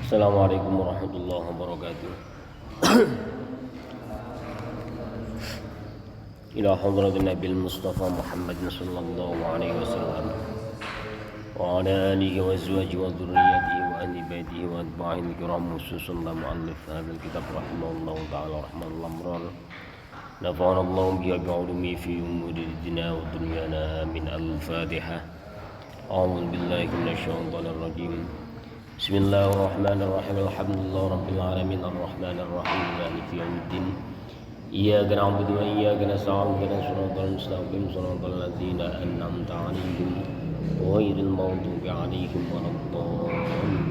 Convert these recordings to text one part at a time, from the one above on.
Assalamualaikum warahmatullahi wabarakatuh. Ila hadratin Nabil Mustafa Muhammad sallallahu alaihi wasallam wa ala alihi wa azwajihi wa dhurriyyatihi wa ahli baitihi wa atba'ihi kiram khususan la mu'allif hadzal kitab rahimahullahu ta'ala rahmatal amrar nafa'ana Allahu bihi wa ulumi fi umuri dinina wa dunyana min al-Fatihah. A'udzu billahi minasy syaithanir rajim. Bismillahirrahmanirrahim. Alhamdulillahi rabbil alamin arrahmanir rahim maliki yaumiddin. Iyyaka na'budu wa iyyaka nasta'in ihdinas siratal mustaqim siratal ladzina an'amta 'alaihim ghairil maghdubi 'alaihim waladdallin.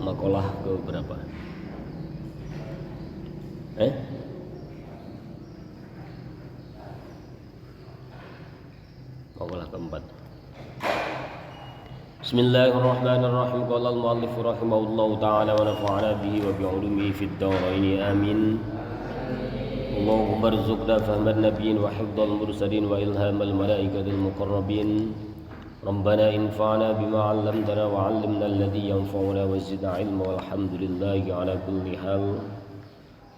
Makalah ke berapa? Makalah keempat. Bismillahirrahmanirrahim. Qala al-mu'allif rahimahullahu ta'ala wa nafa'ana bihi wa bi'ulumihi fid dharain amin. Allahumma arzuqna fahman nabiyyin wa hifdzal mursalin wa ilhamal malaikatil muqarrabin. Rabbana infa'na bima 'allamtana wa 'allimna alladhi yanfa'una wa zidna 'ilma walhamdulillahi 'ala kulli hal.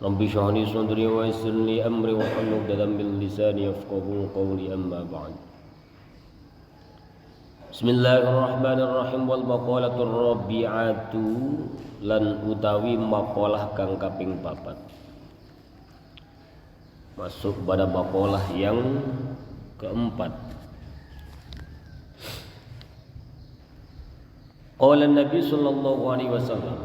Rabbi shrah li sadri wa yassir li amri wa hlul 'uqdatam min lisani yafqahu qawli amma ba'd. Bismillahirrahmanirrahim. Wal maqalatur rabi'atu lan utawi maqalah kang kaping 4. Masuk pada maqalah yang keempat. Qala Nabi sallallahu alaihi wasallam.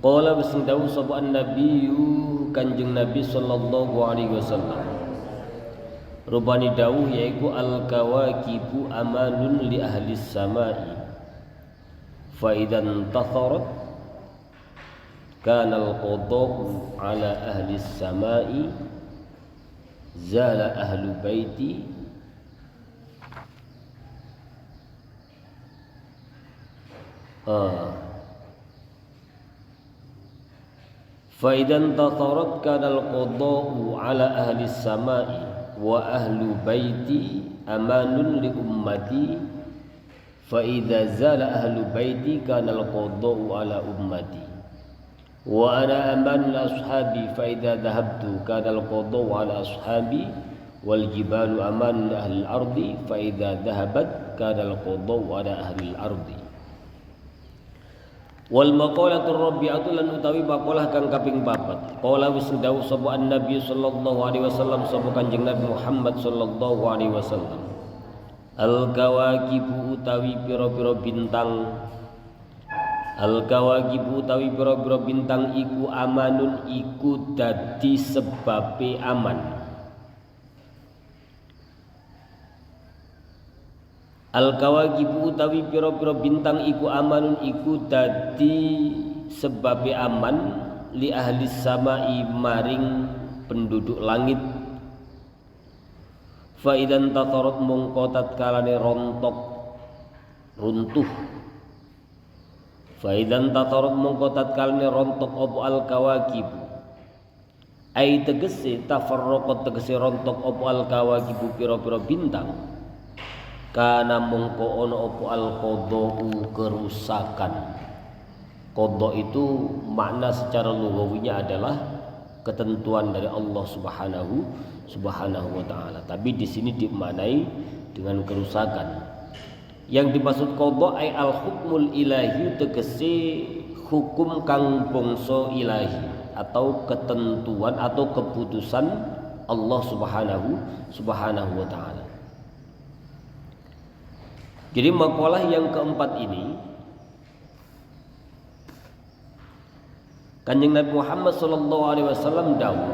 Qala bisdawu sab'an nabiyyu Kanjeng Nabi sallallahu alaihi wasallam. Rubani dawuh yaiku al-kawakibu amanun li ahli samai fa idan tatharat kana al-qada'u ala ahli samai zala ahlu baiti fa idan tatharat kana al-qada'u ala ahli samai wa ahlu baiti amanun li ummati fa idza zala ahlu baiti kana al-qada'u ala ummati wa ana amanun li ashabi fa idza dhahabtu kana al-qada'u ala ashabi wal jibalu amanun li ahli al-ardi fa idza dhahabat kana al-qada'u ala ahli al-ardi. Wal maqalatur rabi'atu lan utawi maqalah kang kaping 4. Qala wis dawuh sapa Nabi sallallahu alaihi wasallam sapa Kanjeng Nabi Muhammad sallallahu alaihi wasallam. Al kawakibu utawi pira-pira bintang. Al kawakibu utawi pira-pira bintang iku amanun iku dadi sebabe aman. Al-kawakibu utawi pira-pira bintang iku amanun iku dadi sebabe aman li ahli samai maring penduduk langit. Fa idan tatarat mongko tatkalane rontok runtuh. Fa idan tatarat mongko tatkalane rontok apa al-kawakibu. Ai tegese tafarraqat tegese rontok apa al-kawakibu pira-pira bintang. Kana mongko ono opo al-qada'u kerusakan. Qada itu makna secara lugawinya adalah ketentuan dari Allah Subhanahu wa taala. Tapi di sini dimaknai dengan kerusakan. Yang dimaksud qada ai al-hukmul ilahi tegese hukum kang bangsa ilahi atau ketentuan atau keputusan Allah Subhanahu wa taala. Jadi maqalah yang keempat ini Kanjeng Nabi Muhammad sallallahu alaihi wasallam dawuh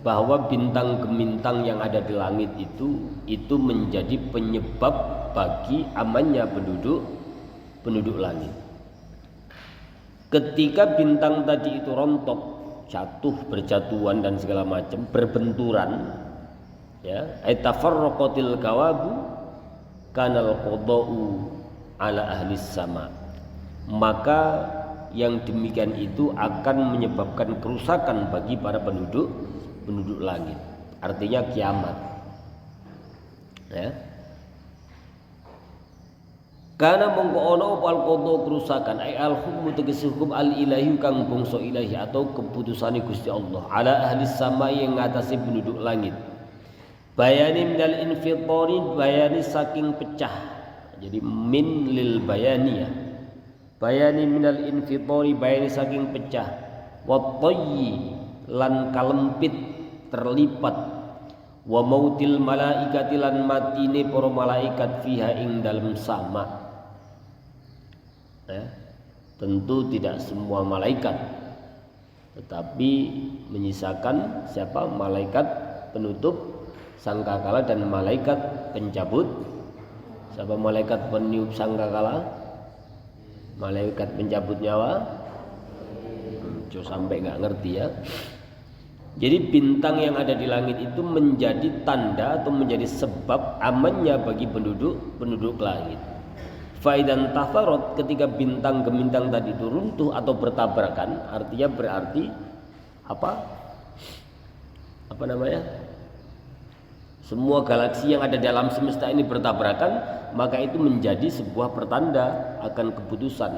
bahwa bintang gemintang yang ada di langit itu menjadi penyebab bagi amannya penduduk langit. Ketika bintang tadi itu rontok, jatuh, berjatuhan dan segala macam, berbenturan, ya, tafarraqatil kawabu kanal qada'u ala ahli sama, maka yang demikian itu akan menyebabkan kerusakan bagi para penduduk langit, artinya kiamat. Ya. Karena mongko ana opal qada kerusakan ai al hukmu tegese hukum al ilahi kang bangsa ilahi atau keputusane Gusti Allah ala ahli samai yang ngatasi penduduk langit. Bayani minal infitari bayani saking pecah. Jadi min lil bayani ya. Bayani minal infitari bayani saking pecah. Wa tayyi lan kalempit terlipat. Wa mautil malaikati lan matine para malaikat fiha ing dalem sama. Ya, tentu tidak semua malaikat, tetapi menyisakan siapa? Malaikat penutup sangkakala dan malaikat pencabut. Siapa malaikat peniup sangkakala? Malaikat pencabut nyawa. Sampai nggak ngerti ya. Jadi bintang yang ada di langit itu menjadi tanda atau menjadi sebab amannya bagi penduduk langit. Faidan tafarot, ketika bintang gemintang tadi itu runtuh atau bertabrakan, artinya berarti apa namanya? Semua galaksi yang ada dalam semesta ini bertabrakan, maka itu menjadi sebuah pertanda akan keputusan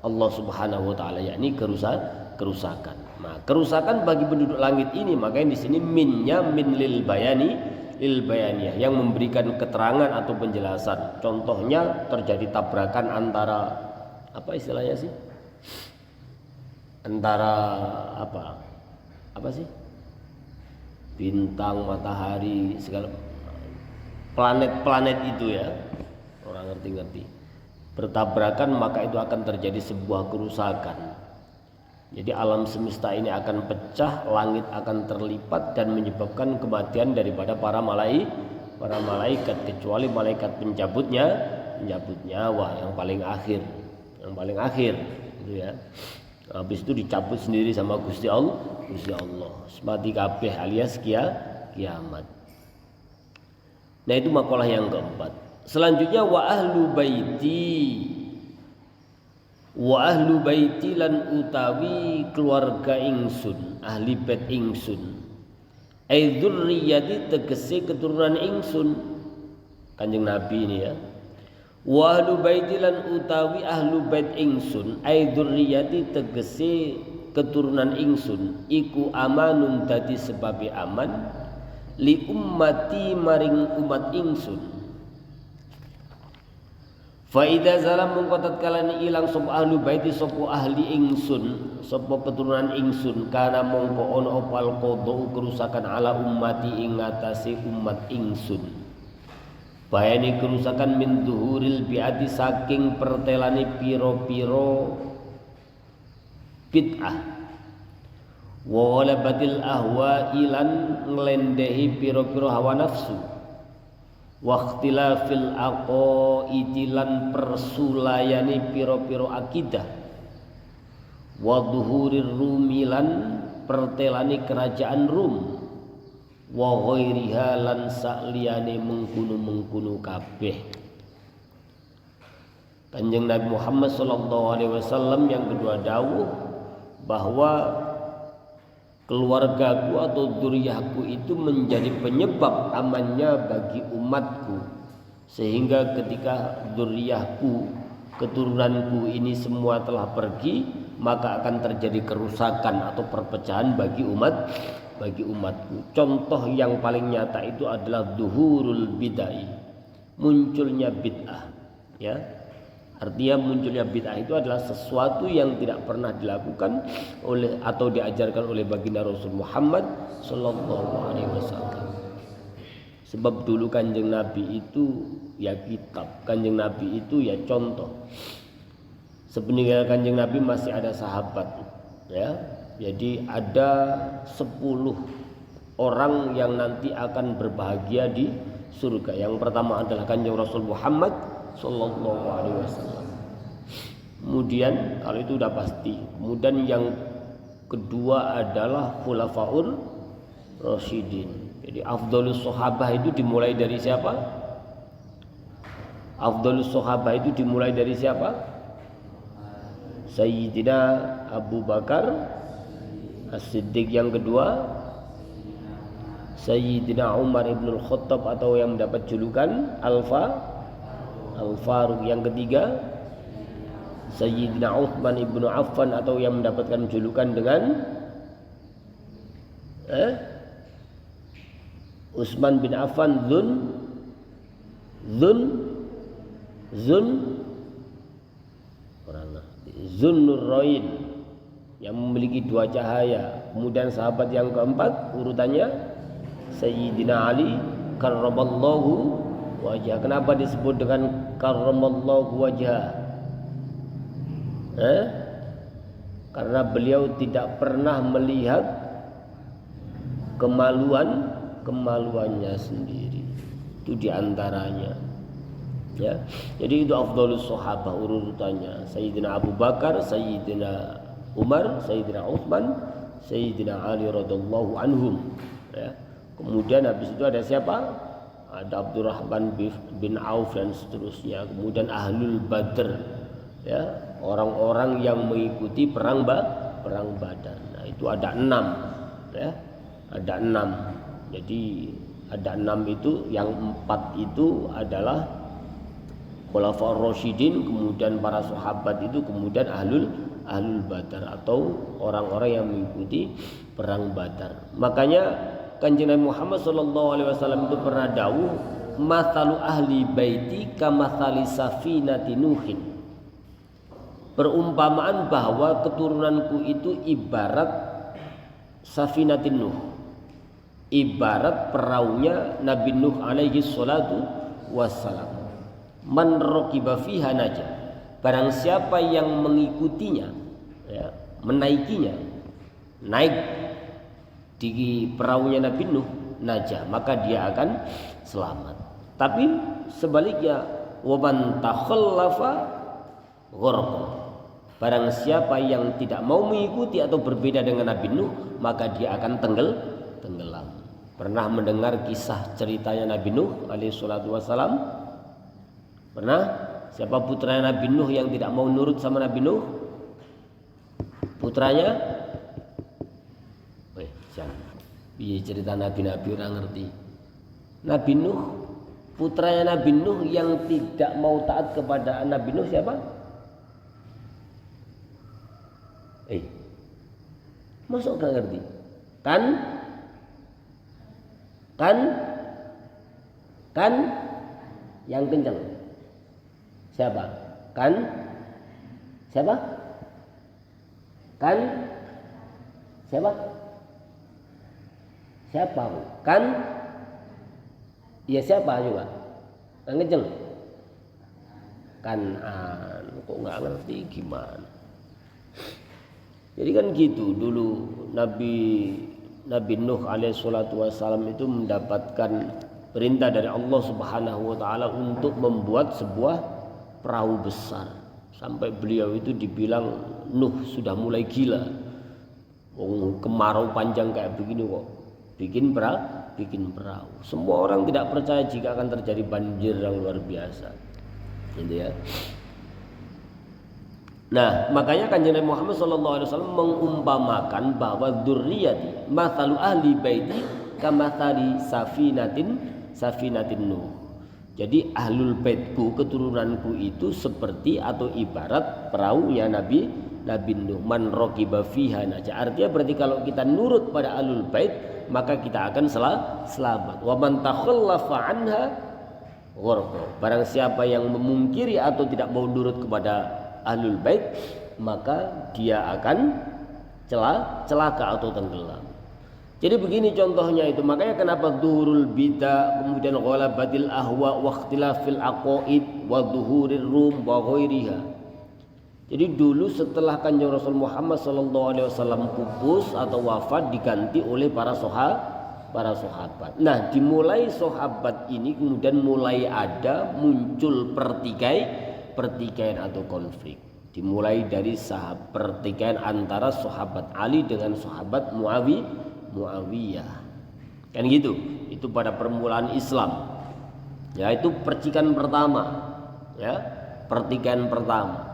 Allah Subhanahu wa taala, yakni kerusakan. Nah, kerusakan bagi penduduk langit ini, makanya di sini minnya min lil bayaniyah yang memberikan keterangan atau penjelasan. Contohnya terjadi tabrakan antara apa istilahnya sih? Antara apa sih? Bintang, matahari, segala planet-planet itu ya. Orang ngerti-ngerti. Bertabrakan maka itu akan terjadi sebuah kerusakan. Jadi alam semesta ini akan pecah, langit akan terlipat dan menyebabkan kematian daripada para malaikat kecuali malaikat penjabut nyawa yang paling akhir gitu ya. Habis itu dicabut sendiri sama Gusti Allah. Mati kabeh alias kiamat. Nah, itu makalah yang keempat. Selanjutnya wa ahlu baiti lan utawi keluarga ingsun, ahli bait ingsun. Ai dzurriyyati tegese keturunan ingsun. Kanjeng Nabi ini ya. Wa ahlu baiti lan utawi ahlu bait ingsun, ai dzurriyyati tegese keturunan ingsun, iku amanun dadi sebabe aman li ummati maring umat ingsun. Fa idza zalam mungko tatkala ilang sapa ahli baiti sapa ahli ingsun, sapa keturunan ingsun, kana mongko ana opal qadha kerusakan ala ummati ing ngatasi umat ingsun. Bayani kerusakan min zuhuril bi'ati saking pertelane piro-piro bid'ah. Wa walabatil ahwa ilan nglendehi piro-piro hawa nafsu. Waqtilafil aqaidi lan persulayani piro-piro akidah. Wa dhuhurir rumilan pertelani kerajaan Rum. Wa ghairiha lan sakliyane mengkunu kabeh. Kanjeng Nabi Muhammad sallallahu alaihi wasallam yang kedua dawuh bahwa keluargaku atau dzurriyyahku itu menjadi penyebab amannya bagi umatku, sehingga ketika dzurriyyahku, keturunanku ini semua telah pergi, maka akan terjadi kerusakan atau perpecahan bagi umatku. Contoh yang paling nyata itu adalah zuhurul bid'ah, munculnya bid'ah ya. Artinya munculnya bid'ah itu adalah sesuatu yang tidak pernah dilakukan oleh atau diajarkan oleh baginda Rasul Muhammad sallallahu alaihi wasallam. Sebab dulu Kanjeng Nabi itu ya kitab, Kanjeng Nabi itu ya contoh. Sepeninggal Kanjeng Nabi masih ada sahabat ya. Jadi ada 10 orang yang nanti akan berbahagia di surga. Yang pertama adalah Kanjeng Rasul Muhammad sallallahu alaihi wasallam. Kemudian kalau itu udah pasti. Kemudian yang kedua adalah khulafaur rasyidin. Jadi afdhalus sahabah itu dimulai dari siapa? Afdhalus sahabah itu dimulai dari siapa? Sayyidina Abu Bakar As-Siddiq, yang kedua Sayyidina Umar ibn al-Khattab atau yang mendapat julukan Al-Faruq. Yang ketiga Sayyidina Uthman ibn Affan atau yang mendapatkan julukan dengan Utsman bin Affan Zunnurain, yang memiliki dua cahaya. Kemudian sahabat yang keempat urutannya Sayyidina Ali karramallahu wajah. Kenapa disebut dengan karramallahu wajah? Karena beliau tidak pernah melihat kemaluannya sendiri. Itu diantaranya. Ya, jadi itu afdhalus sahabah urutannya. Sayyidina Abu Bakar, Sayyidina Umar, Sayyidina Utsman, Sayyidina Ali radhiyallahu anhum. Ya. Kemudian habis itu ada siapa? Ada Abdurrahman bin Auf dan seterusnya. Kemudian Ahlul Badr, ya, orang-orang yang mengikuti perang Badar. Nah, itu ada 6, ya. Ada 6. Jadi ada 6 itu, yang 4 itu adalah Khulafaur Rasyidin, kemudian para sahabat itu, kemudian ahlul Badar atau orang-orang yang mengikuti perang Badar. Makanya Kanjeng Nabi Muhammad SAW itu pernah dawuh, "Mathalu ahli baiti kamathali safinati Nuhin." Perumpamaan bahwa keturunanku itu ibarat safinatin Nuh, ibarat perahunya Nabi Nuh alaihi salatu wassalam. Man raqiba fiha naja, barang siapa yang mengikutinya, ya, menaikinya, naik di perahunya Nabi Nuh, naja, maka dia akan selamat. Tapi sebaliknya, wa man takhallafa gharqa, barang siapa yang tidak mau mengikuti atau berbeda dengan Nabi Nuh, maka dia akan tenggelam. Pernah mendengar kisah ceritanya Nabi Nuh alaihi salatu wassalam? Pernah? Siapa putranya Nabi Nuh yang tidak mau nurut sama Nabi Nuh? Putranya? Jangan. Biar cerita Nabi-Nabi orang ngerti. Nabi Nuh, putranya Nabi Nuh yang tidak mau taat kepada Nabi Nuh siapa? Masuk gak ngerti? Kan yang kencang. Siapa? Siapa? Kan? Ya siapa juga? Yang kencang. Kanan. Kok nggak ngerti gimana? Jadi kan gitu dulu Nabi Nuh alaihi salatu wassalam itu mendapatkan perintah dari Allah Subhanahu wa taala untuk membuat sebuah perahu besar, sampai beliau itu dibilang, Nuh sudah mulai gila, kemarau panjang kayak begini kok bikin perahu. Semua orang tidak percaya jika akan terjadi banjir yang luar biasa, gitu ya. Nah, makanya Kanjeng Nabi Muhammad SAW mengumpamakan bahwa dzurriyyati mathalu ahli baiti kamathali safinatin Nuh. Jadi ahlul baitku, keturunanku itu seperti atau ibarat perahu ya Nabi Nuh. Man raqiba fiha naja. Artinya berarti kalau kita nurut pada ahlul bait, maka kita akan selamat. Wa man takhallafa anha gharqa. Barang siapa yang memungkiri atau tidak mau nurut kepada ahlul bait, maka dia akan celaka atau tenggelam. Jadi begini contohnya itu, makanya kenapa zuhurul bidah, kemudian ghalabatil ahwa wa ikhtilafil aqaid wa zuhurir rum wa ghairiha. Jadi dulu setelah Kanjeng Rasul Muhammad SAW pupus atau wafat, diganti oleh para sahabat. Nah, dimulai sahabat ini kemudian mulai ada muncul pertikaian atau konflik. Dimulai dari pertikaian antara sahabat Ali dengan sahabat Muawiyah, kan gitu. Itu pada permulaan Islam, ya, itu percikan pertama, ya, pertikaian pertama.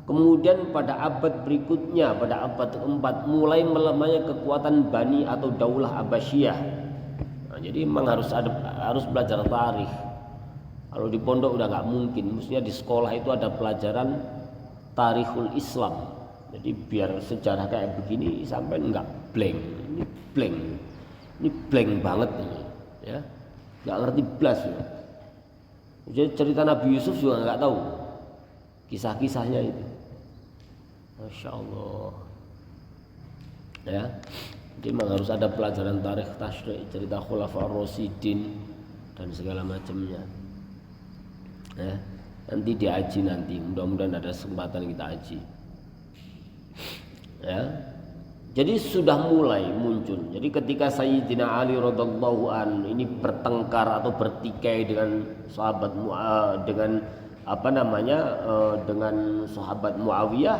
Kemudian pada abad berikutnya, pada abad keempat, mulai melemahnya kekuatan Bani atau Daulah Abbasiyah jadi memang harus belajar tarikh. Kalau di pondok udah nggak mungkin, mestinya di sekolah itu ada pelajaran tarikhul Islam. Jadi biar sejarah kayak begini sampai nggak blank. Ini blank banget ini, ya, nggak ngerti blas ya. Jadi cerita Nabi Yusuf juga nggak tahu kisah-kisahnya itu. Masya Allah, ya. Jadi memang harus ada pelajaran tarikh tasyri', cerita Khulafaur Rasyidin dan segala macamnya. Ya, nanti diaji nanti, mudah-mudahan ada kesempatan kita aji. Ya, jadi sudah mulai muncul. Jadi ketika Sayyidina Ali radhiyallahu an ini bertengkar atau bertikai dengan sahabat dengan sahabat Muawiyah,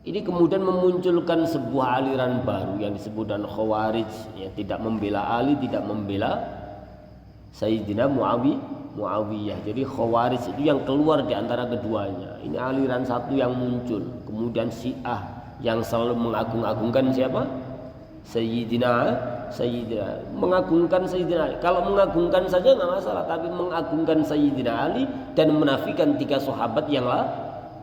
ini kemudian memunculkan sebuah aliran baru yang disebut dengan Khawarij, ya, tidak membela Ali, tidak membela Sayyidina Muawiyah. Jadi Khawarij itu yang keluar di antara keduanya. Ini aliran satu yang muncul. Kemudian Syiah yang selalu mengagung-agungkan siapa? Sayyidina, mengagungkan Sayyidina Ali. Kalau mengagungkan saja nggak masalah, tapi mengagungkan Sayyidina Ali dan menafikan 3 sahabat yang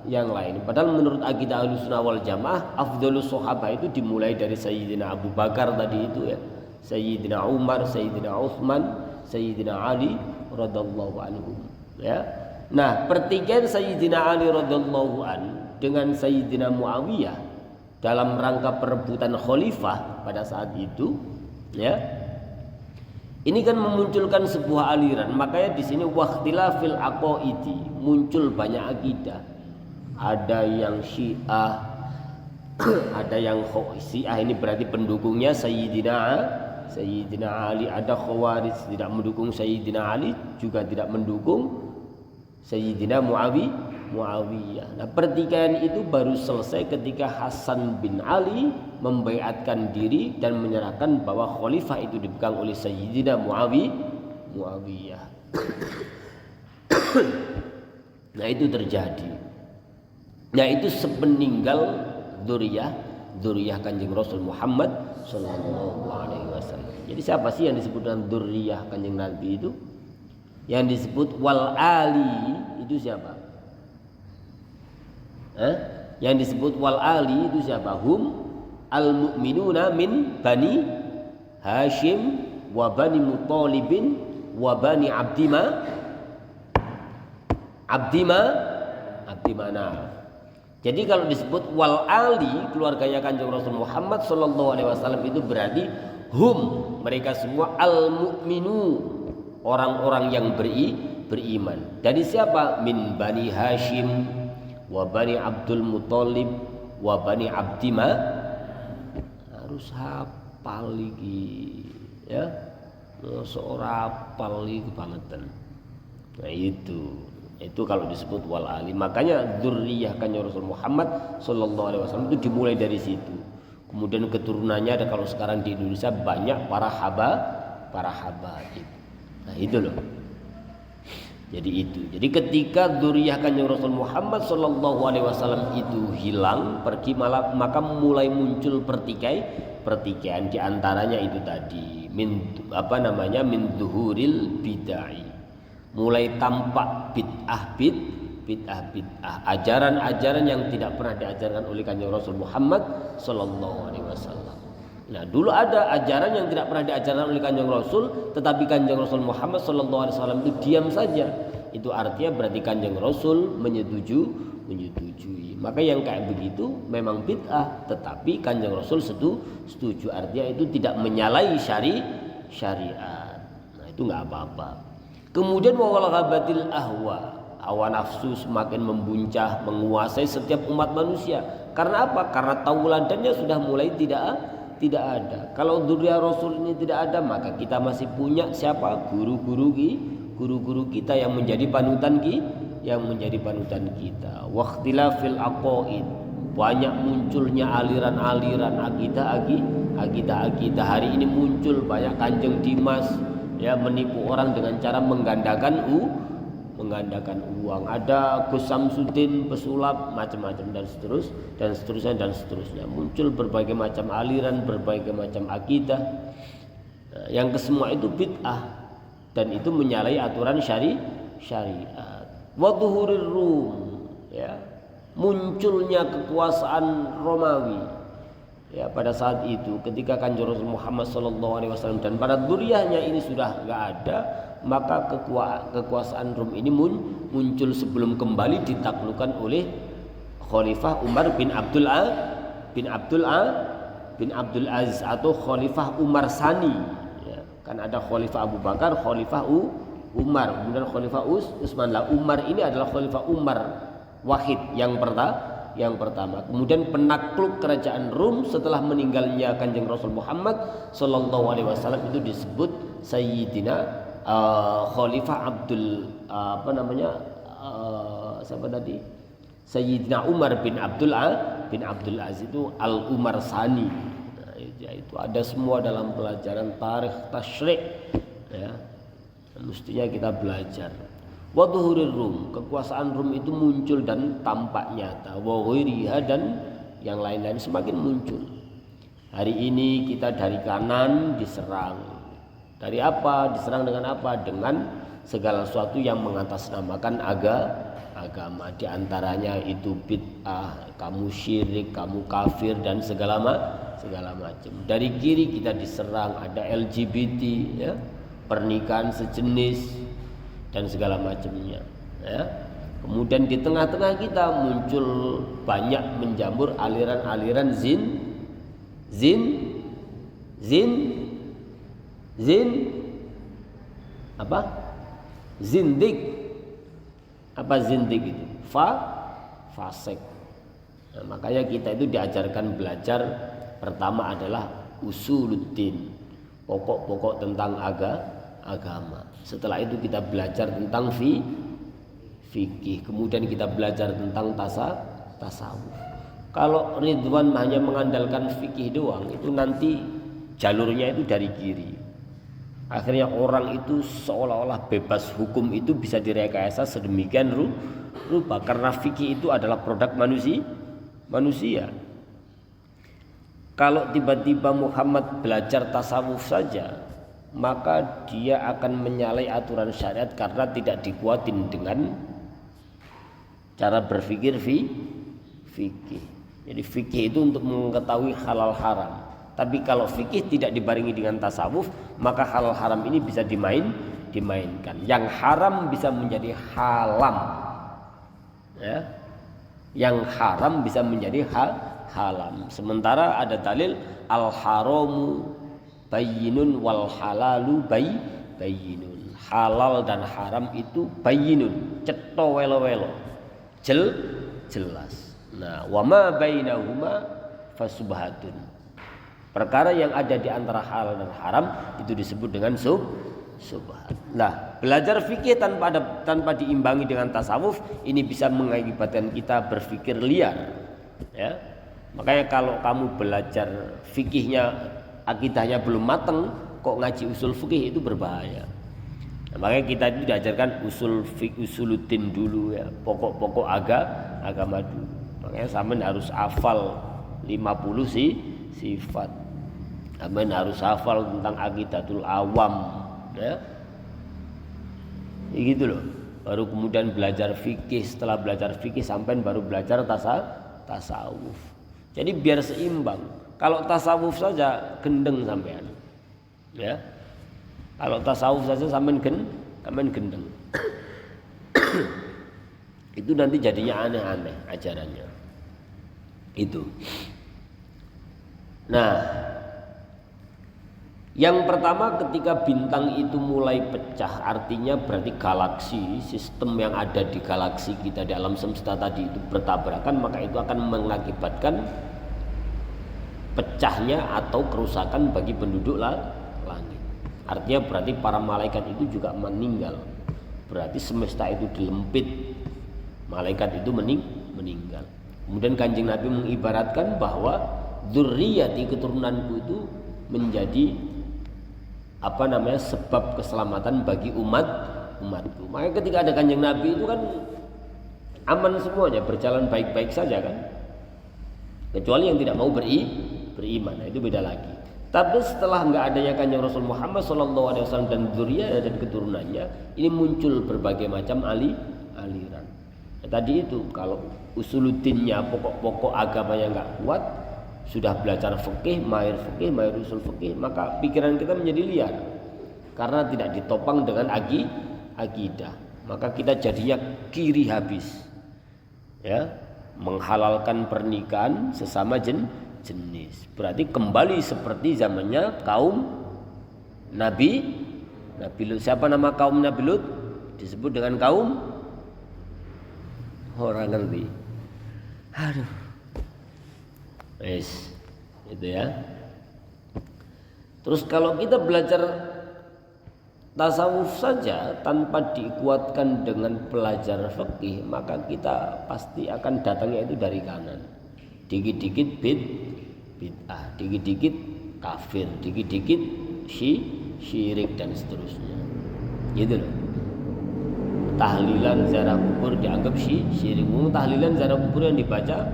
lain. Padahal menurut akidah Ahlussunnah wal Jamaah, afdhalus sahabah itu dimulai dari Sayyidina Abu Bakar tadi itu, ya. Sayyidina Umar, Sayyidina Utsman, Sayyidina Ali radhiyallahu anhum, ya. Nah, pertikaian Sayyidina Ali radhiyallahu an dengan Sayyidina Muawiyah dalam rangka perebutan khalifah pada saat itu, ya. Ini kan memunculkan sebuah aliran. Makanya di sini waqtilafil aqaidi, muncul banyak akidah. Ada yang Syiah, ada yang Syiah ini berarti pendukungnya Sayyidina Ali, ada Khawarij tidak mendukung Sayyidina Ali, juga tidak mendukung Sayyidina Muawiyah. Nah, pertikaian itu baru selesai ketika Hasan bin Ali membaiatkan diri dan menyerahkan bahwa khalifah itu dipegang oleh Sayyidina Muawiyah. Nah, itu terjadi. Nah, itu sepeninggal dzurriyyah Kanjeng Rasul Muhammad sallallahu alaihi wasallam. Jadi siapa sih yang disebut dengan dzurriyyah Kanjeng Nabi itu? Yang disebut wal ali itu siapa? Yang disebut wal ali itu siapa? Hum al mu'minuna min bani Hashim wa bani Muttalibin wa bani Abdi Manaf. Jadi kalau disebut wal ali, keluarganya Kanjeng Rasul Muhammad sallallahu alaihi wasallam itu berarti hum, mereka semua al mu'minu, orang-orang yang beriman. Dari siapa? Min bani Hashim wa bani Abdul Muttalib wa bani Abdi harus hafal lagi, ya. Seorang hafal lagi kebangetan. Nah, itu kalau disebut wal ali. Makanya dzurriyyah Kanjeng Rasul Muhammad sallallahu alaihi wasallam itu dimulai dari situ. Kemudian keturunannya ada, kalau sekarang di Indonesia banyak para habaib. Nah, itu loh. Jadi itu. Jadi ketika dzurriyyah Kanjeng Rasul Muhammad sallallahu alaihi wasallam itu hilang, pergi, maka mulai muncul pertikaian di antaranya itu tadi min zuhuril bid'ah. Mulai tampak bid'ah, ajaran-ajaran yang tidak pernah diajarkan oleh Kanjeng Rasul Muhammad sallallahu alaihi wasallam. Nah, dulu ada ajaran yang tidak pernah diajarkan oleh Kanjeng Rasul, tetapi Kanjeng Rasul Muhammad sallallahu alaihi wasallam itu diam saja. Itu artinya berarti Kanjeng Rasul menyetujui. Maka yang kayak begitu memang bid'ah, tetapi Kanjeng Rasul setuju. Artinya itu tidak menyalahi syariat. Nah, itu enggak apa-apa. Kemudian wawalghabatil ahwa, hawa nafsu semakin membuncah, menguasai setiap umat manusia. Karena apa? Karena tauladannya sudah mulai tidak ada. Kalau dzurriyyah Rasul ini tidak ada, maka kita masih punya siapa? Guru-guru kita yang menjadi panutan kita. Waqtilafil aqaid, banyak munculnya aliran-aliran akidah. Hari ini muncul banyak Kanjeng Dimas, ya, menipu orang dengan cara menggandakan uang. Ada Gus Samsudin pesulap macam-macam dan seterusnya. Muncul berbagai macam aliran, berbagai macam akidah. Nah, yang kesemua itu bid'ah dan itu menyalahi aturan syariat. Wa dhuhurir Rum, ya, munculnya kekuasaan Romawi. Ya, pada saat itu ketika Kanjeng Rasul Muhammad SAW dan para dzurriyyahnya ini sudah enggak ada, maka kekuasaan Rum ini muncul sebelum kembali ditaklukkan oleh Khalifah Umar bin Abdul Aziz atau Khalifah Umar Sani. Ya, kan ada Khalifah Abu Bakar, Khalifah Umar, kemudian Khalifah Utsman. Lah Umar ini adalah Khalifah Umar Wahid yang pertama. Kemudian penakluk kerajaan Rum setelah meninggalnya Kanjeng Rasul Muhammad sallallahu alaihi wasallam itu disebut Sayyidina Khalifah siapa tadi? Sayyidina Umar bin Abdul Aziz itu Al Umar Sani. Nah, itu ada semua dalam pelajaran tarikh tasyrik, ya. Mestinya kita belajar. Wa dhuhurir Rum, kekuasaan Rum itu muncul dan tampak nyata. Wa ghairiha, dan yang lain-lain semakin muncul. Hari ini kita dari kanan diserang. Dari apa? Diserang dengan apa? Dengan segala sesuatu yang mengatasnamakan agama. Di antaranya itu bid'ah, kamu syirik, kamu kafir dan segala macam. Dari kiri kita diserang, ada LGBT, ya, pernikahan sejenis dan segala macamnya, ya. Kemudian di tengah-tengah kita muncul banyak menjamur aliran-aliran zindik. Apa zindik itu? Fasik. Nah, makanya kita itu diajarkan belajar pertama adalah usuluddin, pokok-pokok tentang agama. Setelah itu kita belajar tentang fikih, kemudian kita belajar tentang tasawuf. Kalau Ridwan hanya mengandalkan fikih doang, itu nanti jalurnya itu dari kiri. Akhirnya orang itu seolah-olah bebas hukum itu bisa direkayasa sedemikian rupa karena fikih itu adalah produk manusia. Kalau tiba-tiba Muhammad belajar tasawuf saja, maka dia akan menyalahi aturan syariat karena tidak dikuatin dengan cara berpikir fikih. Jadi fikih itu untuk mengetahui halal haram. Tapi kalau fikih tidak dibarengi dengan tasawuf, maka halal haram ini bisa dimainkan. Yang haram bisa menjadi halam, ya. Yang haram bisa menjadi halam. Sementara ada dalil al haramu bayyinun wal halalu bayyinun. Halal dan haram itu bayyinun, cetha welo-welo, jelas. Nah, wa ma bainahuma fasubhatun. Perkara yang ada di antara halal dan haram itu disebut dengan subhat. Nah, belajar fikih tanpa diimbangi dengan tasawuf ini bisa mengakibatkan kita berpikir liar, ya. Makanya kalau kamu belajar fikihnya, akidahnya belum matang, kok ngaji usul fikih itu berbahaya. Nah, makanya kita itu diajarkan usuluddin dulu, ya, pokok-pokok agama dulu. Makanya sampean harus hafal 50 sifat. Sampean harus hafal tentang aqidatul awam, ya. Gitu loh. Baru kemudian belajar fikih, setelah belajar fikih sampean baru belajar tasawuf. Jadi biar seimbang. Kalau tasawuf saja gendeng sampean, ya. Kalau tasawuf saja sampean gendeng. Itu nanti jadinya aneh-aneh ajarannya. Itu. Nah, yang pertama ketika bintang itu mulai pecah, artinya berarti galaksi, sistem yang ada di galaksi kita di alam semesta tadi itu bertabrakan, maka itu akan mengakibatkan pecahnya atau kerusakan bagi penduduk langit. Artinya berarti para malaikat itu juga meninggal. Berarti semesta itu dilempit, malaikat itu meninggal. Kemudian Kanjeng Nabi mengibaratkan bahwa dzurriyyati, keturunanku itu menjadi sebab keselamatan bagi umatku. Maka ketika ada Kanjeng Nabi itu kan aman semuanya, berjalan baik-baik saja kan. Kecuali yang tidak mau beriman, nah itu beda lagi. Tapi setelah nggak adanya Kanjeng Rasul Muhammad SAW dan dzurriyyah dan keturunannya, ini muncul berbagai macam aliran. Nah, tadi itu kalau usuluddinnya, pokok-pokok agamanya nggak kuat, sudah belajar fikih, mahir usul fikih, maka pikiran kita menjadi liar karena tidak ditopang dengan akidah. Maka kita jadinya kiri habis, ya, menghalalkan pernikahan sesama jenis. Berarti kembali seperti zamannya kaum Nabi Lut. Siapa nama kaum Nabi Lut? Disebut dengan kaum orang ngerti. Aduh. Itu ya. Terus kalau kita belajar tasawuf saja tanpa dikuatkan dengan belajar fikih, maka kita pasti akan datangnya itu dari kanan. Dikit-dikit bid'ah, dikit-dikit kafir, dikit-dikit syirik dan seterusnya. Gitu loh. Tahlilan ziarah kubur dianggap syirik. Tahlilan ziarah kubur yang dibaca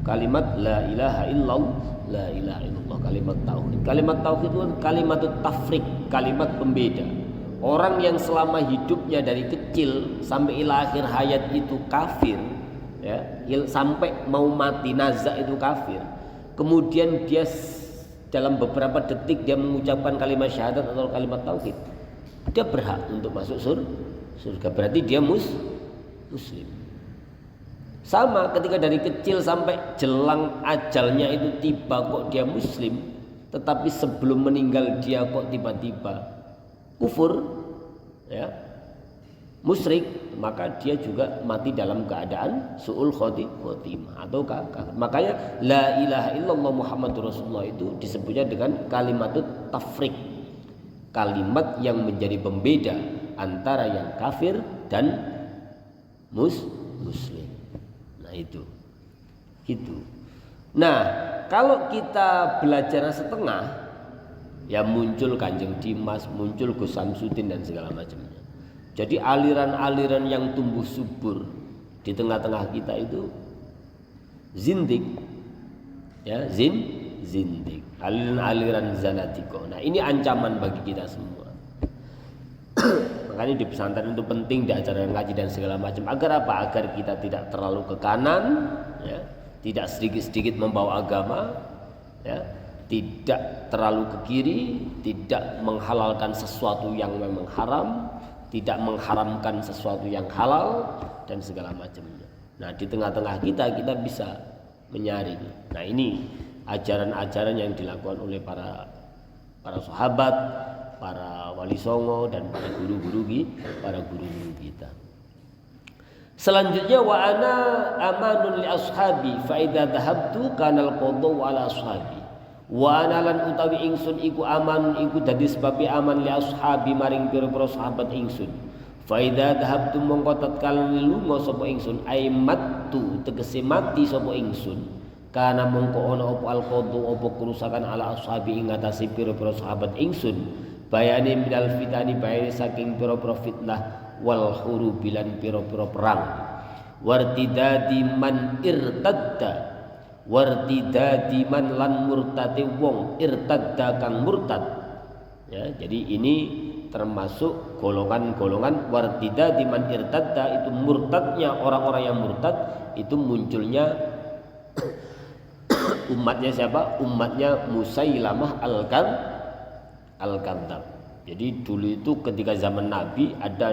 kalimat la ilaha illallah, kalimat tauhid. Kalimat tauhid itu kalimat tafrik, kalimat pembeda. Orang yang selama hidupnya dari kecil sampai akhir hayat itu kafir, ya, sampai mau mati nazak itu kafir. Kemudian dia dalam beberapa detik dia mengucapkan kalimat syahadat atau kalimat tauhid, dia berhak untuk masuk surga. Berarti dia muslim. Sama ketika dari kecil sampai jelang ajalnya itu tiba kok dia muslim, tetapi sebelum meninggal dia kok tiba-tiba kufur, ya, musyrik, maka dia juga mati dalam keadaan su'ul khotimah atau kafir. Makanya la ilaha illallah Muhammadur Rasulullah itu disebutnya dengan kalimatut tafrik, kalimat yang menjadi pembeda antara yang kafir dan muslim. Nah itu gitu. Nah kalau kita belajar setengah, ya muncul Kanjeng Dimas, muncul Gus Samsudin dan segala macamnya. Jadi aliran-aliran yang tumbuh subur di tengah-tengah kita itu zindik, ya, zindik, aliran-aliran zanatiko. Nah ini ancaman bagi kita semua. Makanya di pesantren itu penting diajarkan ngaji dan segala macam. Agar apa? Agar kita tidak terlalu ke kanan, ya, tidak sedikit-sedikit membawa agama, ya, tidak terlalu ke kiri, tidak menghalalkan sesuatu yang memang haram, tidak mengharamkan sesuatu yang halal dan segala macamnya. Nah di tengah-tengah kita bisa menyaring. Nah ini ajaran-ajaran yang dilakukan oleh para sahabat, para wali songo dan para guru-guru kita. Selanjutnya wa ana amanun li ashabi fa idza dhahabtu kana al-qadha ala ashabi. Wa ana lan utawi ingsun iku amanun iku dadi sebab aman li ashabi maring pira-pira sahabat ingsun. Fa idza dhahabtu mongko tatkala lunga sapa ingsun aimattu tegese mati sapa ingsun. Kana mongko ana apa al-qadha apa kerusakan ala ashabi ing atase pira-pira sahabat ingsun. Bayani minal fitani bayani saking pira-pira fitnah wal hurubilan pira-pira perang. Wartidadi man irtadda, wartidadi man lan murtade wong irtadda kang murtad. Ya, jadi ini termasuk golongan-golongan wartidadi man irtadda, itu murtadnya orang-orang yang murtad itu munculnya umatnya siapa? Umatnya Musailamah Al-Kadzdzab. Jadi dulu itu ketika zaman Nabi ada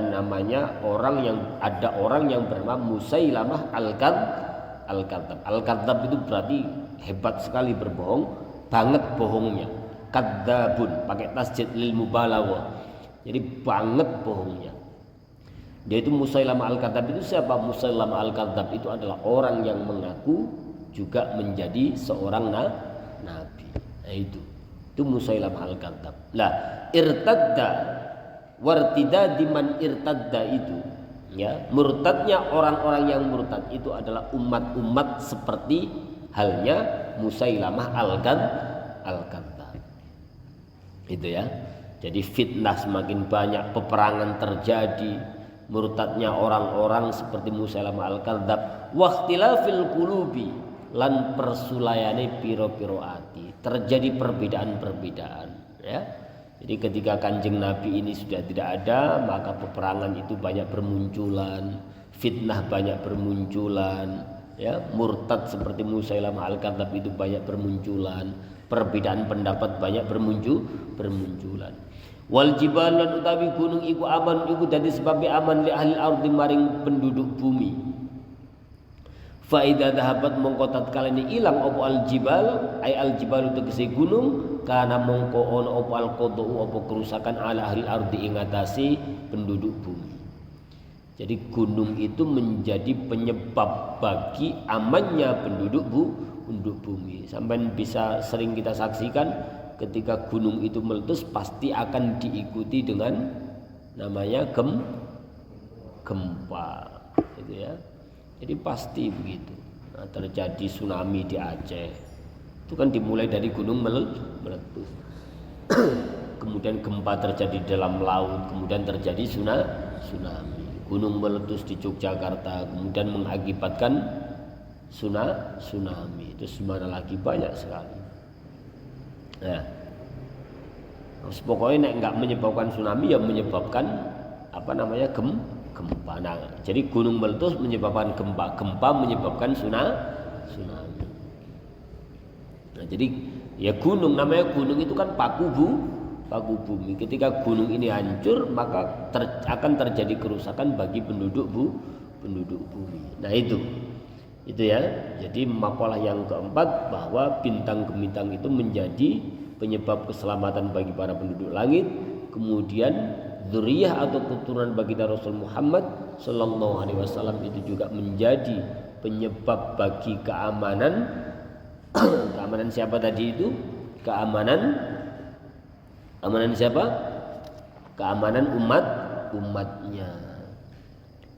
orang yang bernama Musailamah Al-Kadzdzab. Al-Kadzdzab itu berarti hebat sekali berbohong, banget bohongnya. Kadzdzabun pakai tasjid lil mubalaghah. Jadi banget bohongnya. Dia itu Musailamah Al-Kadzdzab itu siapa? Musailamah Al-Kadzdzab itu adalah orang yang mengaku juga menjadi seorang nabi. Nah itu Musailamah Al-Kadzdzab. Lah, irtadda wartidadi man irtadda itu, ya, murtadnya orang-orang yang murtad itu adalah umat-umat seperti halnya Musailamah Al-Kadzdzab. Itu ya. Jadi fitnah semakin banyak, peperangan terjadi, murtadnya orang-orang seperti Musailamah Al-Kadzdzab. Waqtilafil qulubi, lan persulayane piro-piro ati. Terjadi perbedaan-perbedaan, ya. Jadi ketika Kanjeng Nabi ini sudah tidak ada, maka peperangan itu banyak bermunculan, fitnah banyak bermunculan, ya, murtad seperti Musailamah al-Kadzdzab itu banyak bermunculan, perbedaan pendapat banyak bermunculan. Wal jibal lan utawi gunung iku aman iku dadi sebab aman li ahli ardi maring penduduk bumi. Fa idza dhahabat mongko tatkala ilang apa al jibal ay al jibal tegese gunung kana mongko ono apa al qadu apa kerusakan ala ahli ardi ing atase penduduk bumi. Jadi gunung itu menjadi penyebab bagi amannya penduduk bumi. Sampai bisa sering kita saksikan ketika gunung itu meletus pasti akan diikuti dengan namanya gempa, gitu ya. Jadi pasti begitu. Nah, terjadi tsunami di Aceh, itu kan dimulai dari gunung meletus. Kemudian gempa terjadi dalam laut, kemudian terjadi tsunami. Gunung meletus di Yogyakarta, kemudian mengakibatkan tsunami. Itu semana lagi banyak sekali. Nah, pokoknya nggak menyebabkan tsunami, ya menyebabkan gempa. Nah, jadi gunung meletus menyebabkan gempa menyebabkan tsunami. Nah, jadi ya gunung, namanya gunung itu kan paku bumi. Ketika gunung ini hancur, maka akan terjadi kerusakan bagi penduduk bumi. Nah, itu ya. Jadi makalah yang keempat bahwa bintang-bintang itu menjadi penyebab keselamatan bagi para penduduk langit. Kemudian dzurriyyah atau keturunan baginda Rasul Muhammad sallallahu alaihi wasallam itu juga menjadi penyebab bagi keamanan. Keamanan siapa tadi itu? Keamanan siapa? Keamanan umatnya.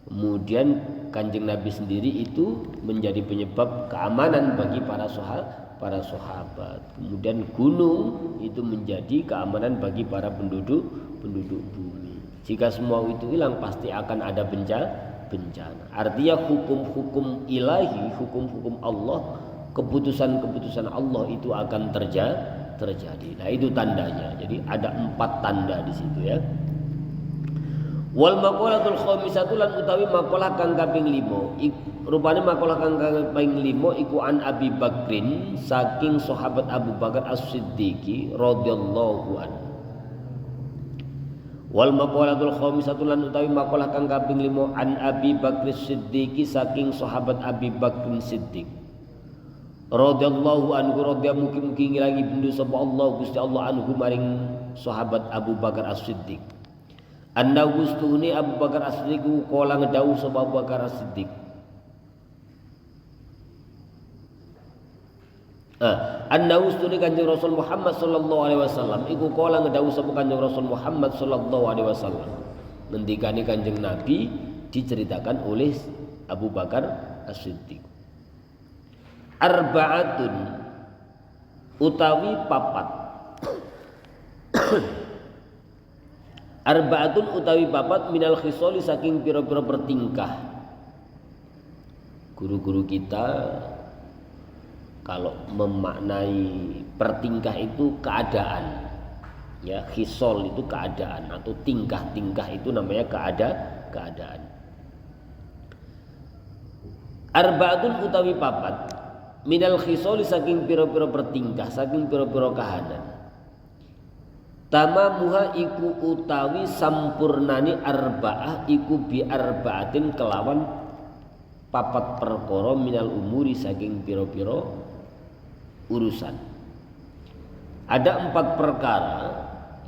Kemudian Kanjeng Nabi sendiri itu menjadi penyebab keamanan bagi para sahabat. Kemudian gunung itu menjadi keamanan bagi para penduduk bumi. Jika semua itu hilang pasti akan ada bencana. Artinya hukum-hukum ilahi, hukum-hukum Allah, keputusan-keputusan Allah itu akan terjadi. Nah, itu tandanya. Jadi ada 4 tanda di situ, ya. Wal maqalatul khamisatu lan utawi maqalah kang kaping 5. Rupane maqalah kang kaping 5 iku an Abi Bakrin saking sahabat Abu Bakar As-Siddiq radhiyallahu anhu. Wal maqalatul khamisatu lan utawi maqalah kang kaping 5 an Abi Bakr As-Siddiq saking sahabat Abi Bakr Siddiq radhiyallahu anhu, radhiyallahu mugi-mugi ngilangi bendu sapa Allah Gusti Allah anhu maring sahabat Abu Bakar As-Siddiq. Anna gustune Abu Bakar As-Siddiq kala ngedhawuh sapa Abu Bakar As-Siddiq. Anna gustune Kanjeng Rasul Muhammad sallallahu alaihi wasallam iku kala ngedhawuh sapa Kanjeng Rasul Muhammad sallallahu alaihi wasallam. Ngendikane Kanjeng Nabi diceritakan oleh Abu Bakar As-Siddiq. Arba'atun utawi papat. Arba'atun utawi papat minal khisoli saking pira-pira bertingkah. Guru-guru kita kalau memaknai pertingkah itu keadaan, ya, khisol itu keadaan atau tingkah itu namanya keadaan. Arba'atun utawi papat minal khisoli saking pira-pira bertingkah, saking pira-pira kahanan. Tamamuha iku utawi sampurnani arba'ah iku bi arba'atin kelawan papat perkara minal umuri saking pira-pira urusan. Ada 4 perkara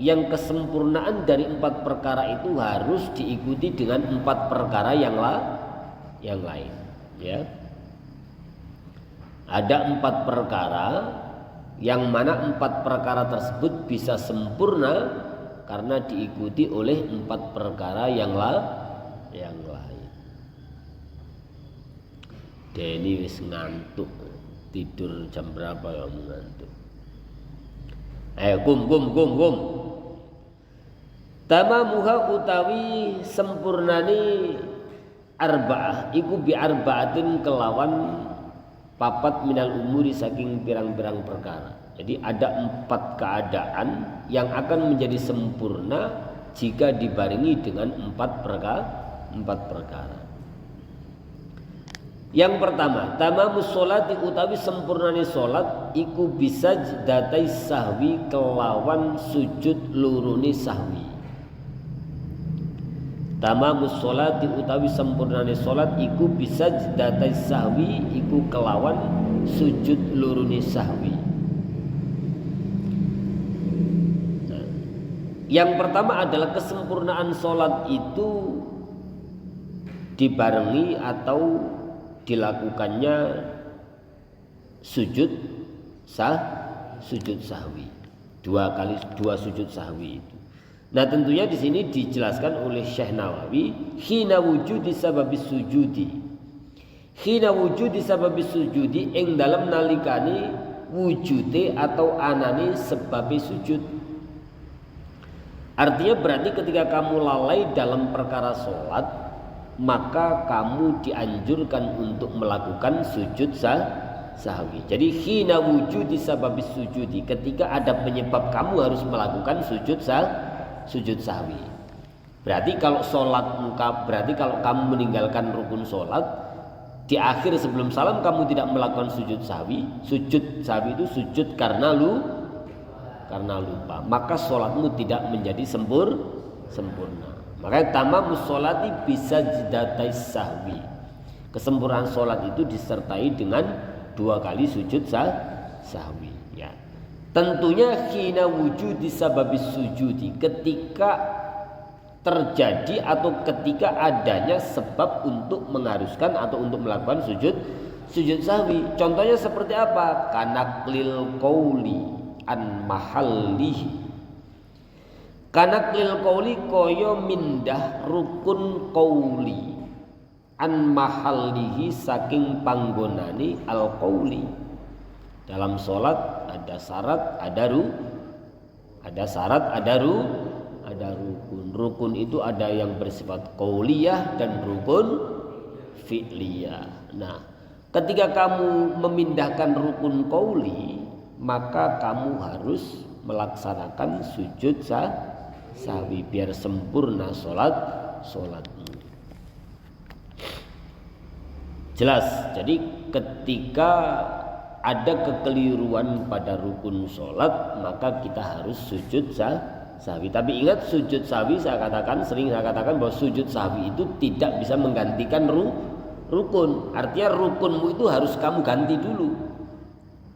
yang kesempurnaan dari 4 perkara itu harus diikuti dengan 4 perkara yang lain, ya. Ada 4 perkara yang mana 4 perkara tersebut bisa sempurna karena diikuti oleh 4 perkara yang lain. Deni wis ngantuk, tidur jam berapa ya ngantuk? Ayo kum. Tamamuha utawi sempurnani arba'ah iku bi arba'atin kelawan papat minal umuri saking pirang-pirang perkara. Jadi ada 4 keadaan yang akan menjadi sempurna jika dibarengi dengan 4 perkara. Yang pertama, tamamus sholati utawi sempurnane salat iku bisa datai sahwi kelawan sujud lurune sahwi. Tamamus sholati utawi sempurnane salat iku bisa datai sahwi iku kelawan sujud lurune sahwi. Yang pertama adalah kesempurnaan sholat itu dibarengi atau dilakukannya sujud sahwi. 2 sujud sahwi itu. Nah, tentunya di sini dijelaskan oleh Syekh Nawawi hina wujudi sababis sujudi. Hina wujudi sababis sujudi ing dalam nalikane wujude atau anane sebabis sujud. Artinya berarti ketika kamu lalai dalam perkara sholat, maka kamu dianjurkan untuk melakukan sujud sahwi. Jadi hina wujudi sababis sujudi, ketika ada penyebab kamu harus melakukan sujud sahwi. Berarti kalau kamu meninggalkan rukun sholat, di akhir sebelum salam kamu tidak melakukan sujud sahwi. Sujud sahwi itu sujud karena lupa, maka sholatmu tidak menjadi sempurna. Makanya tamamus sholati bisa jidatai sahwi. Kesempurnaan sholat itu disertai dengan 2 kali sujud sahwi. Ya. Tentunya hina wujudi sababis sujudi, ketika terjadi atau ketika adanya sebab untuk mengharuskan atau untuk melakukan sujud sahwi. Contohnya seperti apa? Kanaklil qauli an mahallihi. Kanaklil qauli kaya mindah rukun qauli an mahallihi saking panggonane al qauli. Dalam sholat ada syarat, ada rukun. Rukun itu ada yang bersifat qauliyah dan rukun fi'liyah. Nah, ketika kamu memindahkan rukun qauli, maka kamu harus melaksanakan sujud sahwi biar sempurna sholatmu. Jelas. Jadi ketika ada kekeliruan pada rukun sholat, maka kita harus sujud sahwi. Tapi ingat, sujud sahwi sering saya katakan bahwa sujud sahwi itu tidak bisa menggantikan rukun. Artinya rukunmu itu harus kamu ganti dulu.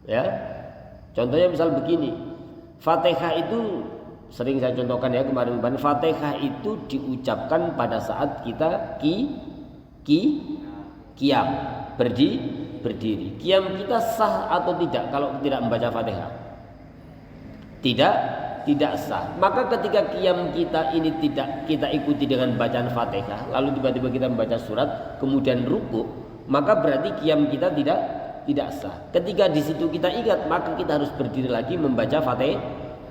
Ya. Contohnya misal begini, Fatihah itu sering saya contohkan ya kemarin. Fatihah itu diucapkan pada saat kita qiyam, berdiri. Qiyam kita sah atau tidak kalau tidak membaca Fatihah? Tidak sah. Maka ketika qiyam kita ini tidak kita ikuti dengan bacaan Fatihah, lalu tiba-tiba kita membaca surat kemudian ruku, maka berarti qiyam kita tidak sah. Ketika di situ kita ingat, maka kita harus berdiri lagi membaca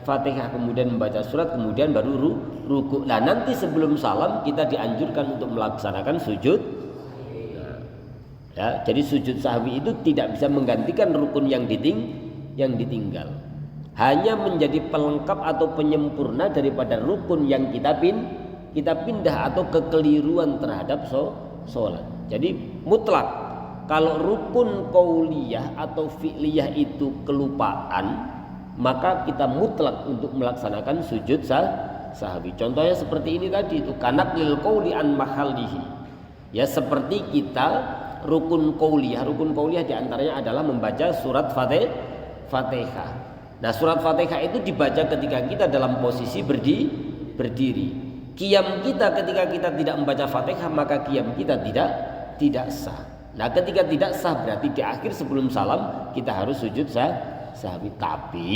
Fatihah, kemudian membaca surat, kemudian baru ruku. Nah, nanti sebelum salam kita dianjurkan untuk melaksanakan sujud. Nah, ya, jadi sujud sahwi itu tidak bisa menggantikan rukun yang ditinggal. Hanya menjadi pelengkap atau penyempurna daripada rukun yang kita pindah atau kekeliruan terhadap sholat. Jadi mutlak. Kalau rukun qauliyah atau fi'liyah itu kelupaan, maka kita mutlak untuk melaksanakan sujud sahwi. Contohnya seperti ini tadi itu, kanaklil qauli an mahallihi. Ya, seperti kita rukun qauliyah. Rukun qauliyah diantaranya adalah membaca surat Fatihah. Nah, surat Fatihah itu dibaca ketika kita dalam posisi berdiri. Qiyam kita ketika kita tidak membaca Fatihah, maka qiyam kita tidak sah. Nah, ketika tidak sah berarti di akhir sebelum salam kita harus sujud sahwi. Tapi